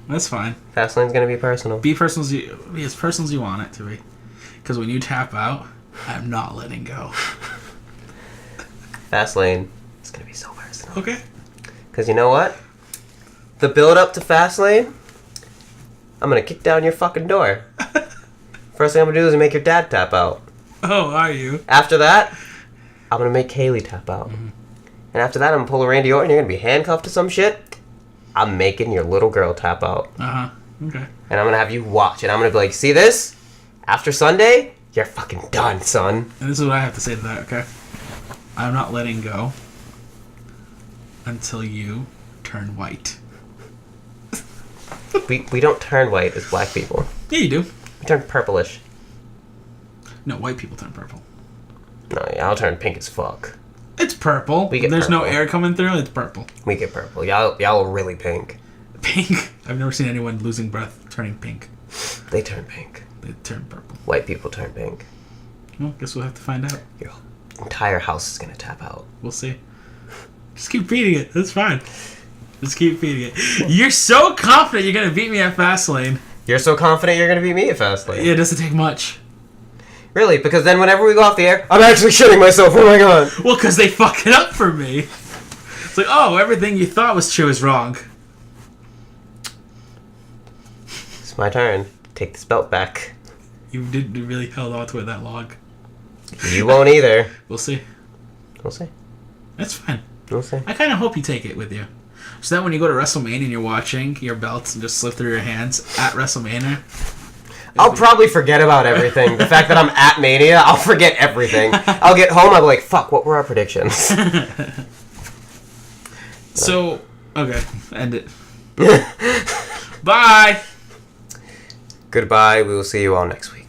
That's fine. Fastlane's gonna be personal. Be as personal as you want it to be. Because when you tap out, I'm not letting go. Fastlane is gonna be so personal. Okay. Because you know what? The build up to Fastlane, I'm gonna kick down your fucking door. First thing I'm gonna do is make your dad tap out. Oh, are you? After that, I'm gonna make Kaylee tap out. Mm-hmm. And after that, I'm gonna pull a Randy Orton. You're gonna be handcuffed to some shit. I'm making your little girl tap out. Uh-huh. Okay. And I'm gonna have you watch. And I'm gonna be like, see this? After Sunday, you're fucking done, son. And this is what I have to say to that, okay? I'm not letting go until you turn white. We don't turn white as black people. Yeah, you do. We turn purplish. No, white people turn purple. No, yeah, I'll turn pink as fuck. It's purple. We get There's no purple. air coming through. It's purple. We get purple. Y'all are really pink. Pink. I've never seen anyone losing breath turning pink. They turn pink. They turn purple. White people turn pink. Well, guess we'll have to find out. Your entire house is gonna tap out. We'll see. Just keep feeding it. That's fine. Just keep feeding it. You're so confident you're gonna beat me at Fastlane. You're so confident you're gonna beat me at Fastlane. It doesn't take much. Really? Because then whenever we go off the air, I'm actually shitting myself. Oh my god. Well, because they fuck it up for me. It's like, oh, everything you thought was true is wrong. It's my turn. Take this belt back. You didn't really held on to it that long. You won't either. We'll see. We'll see. That's fine. We'll see. I kind of hope you take it with you. So that when you go to WrestleMania and you're watching your belts and just slip through your hands at WrestleMania. I'll probably forget about everything. The fact that I'm at Mania, I'll forget everything. I'll get home, I'll be like, fuck, what were our predictions? So, okay, end it. Bye! Goodbye, we will see you all next week.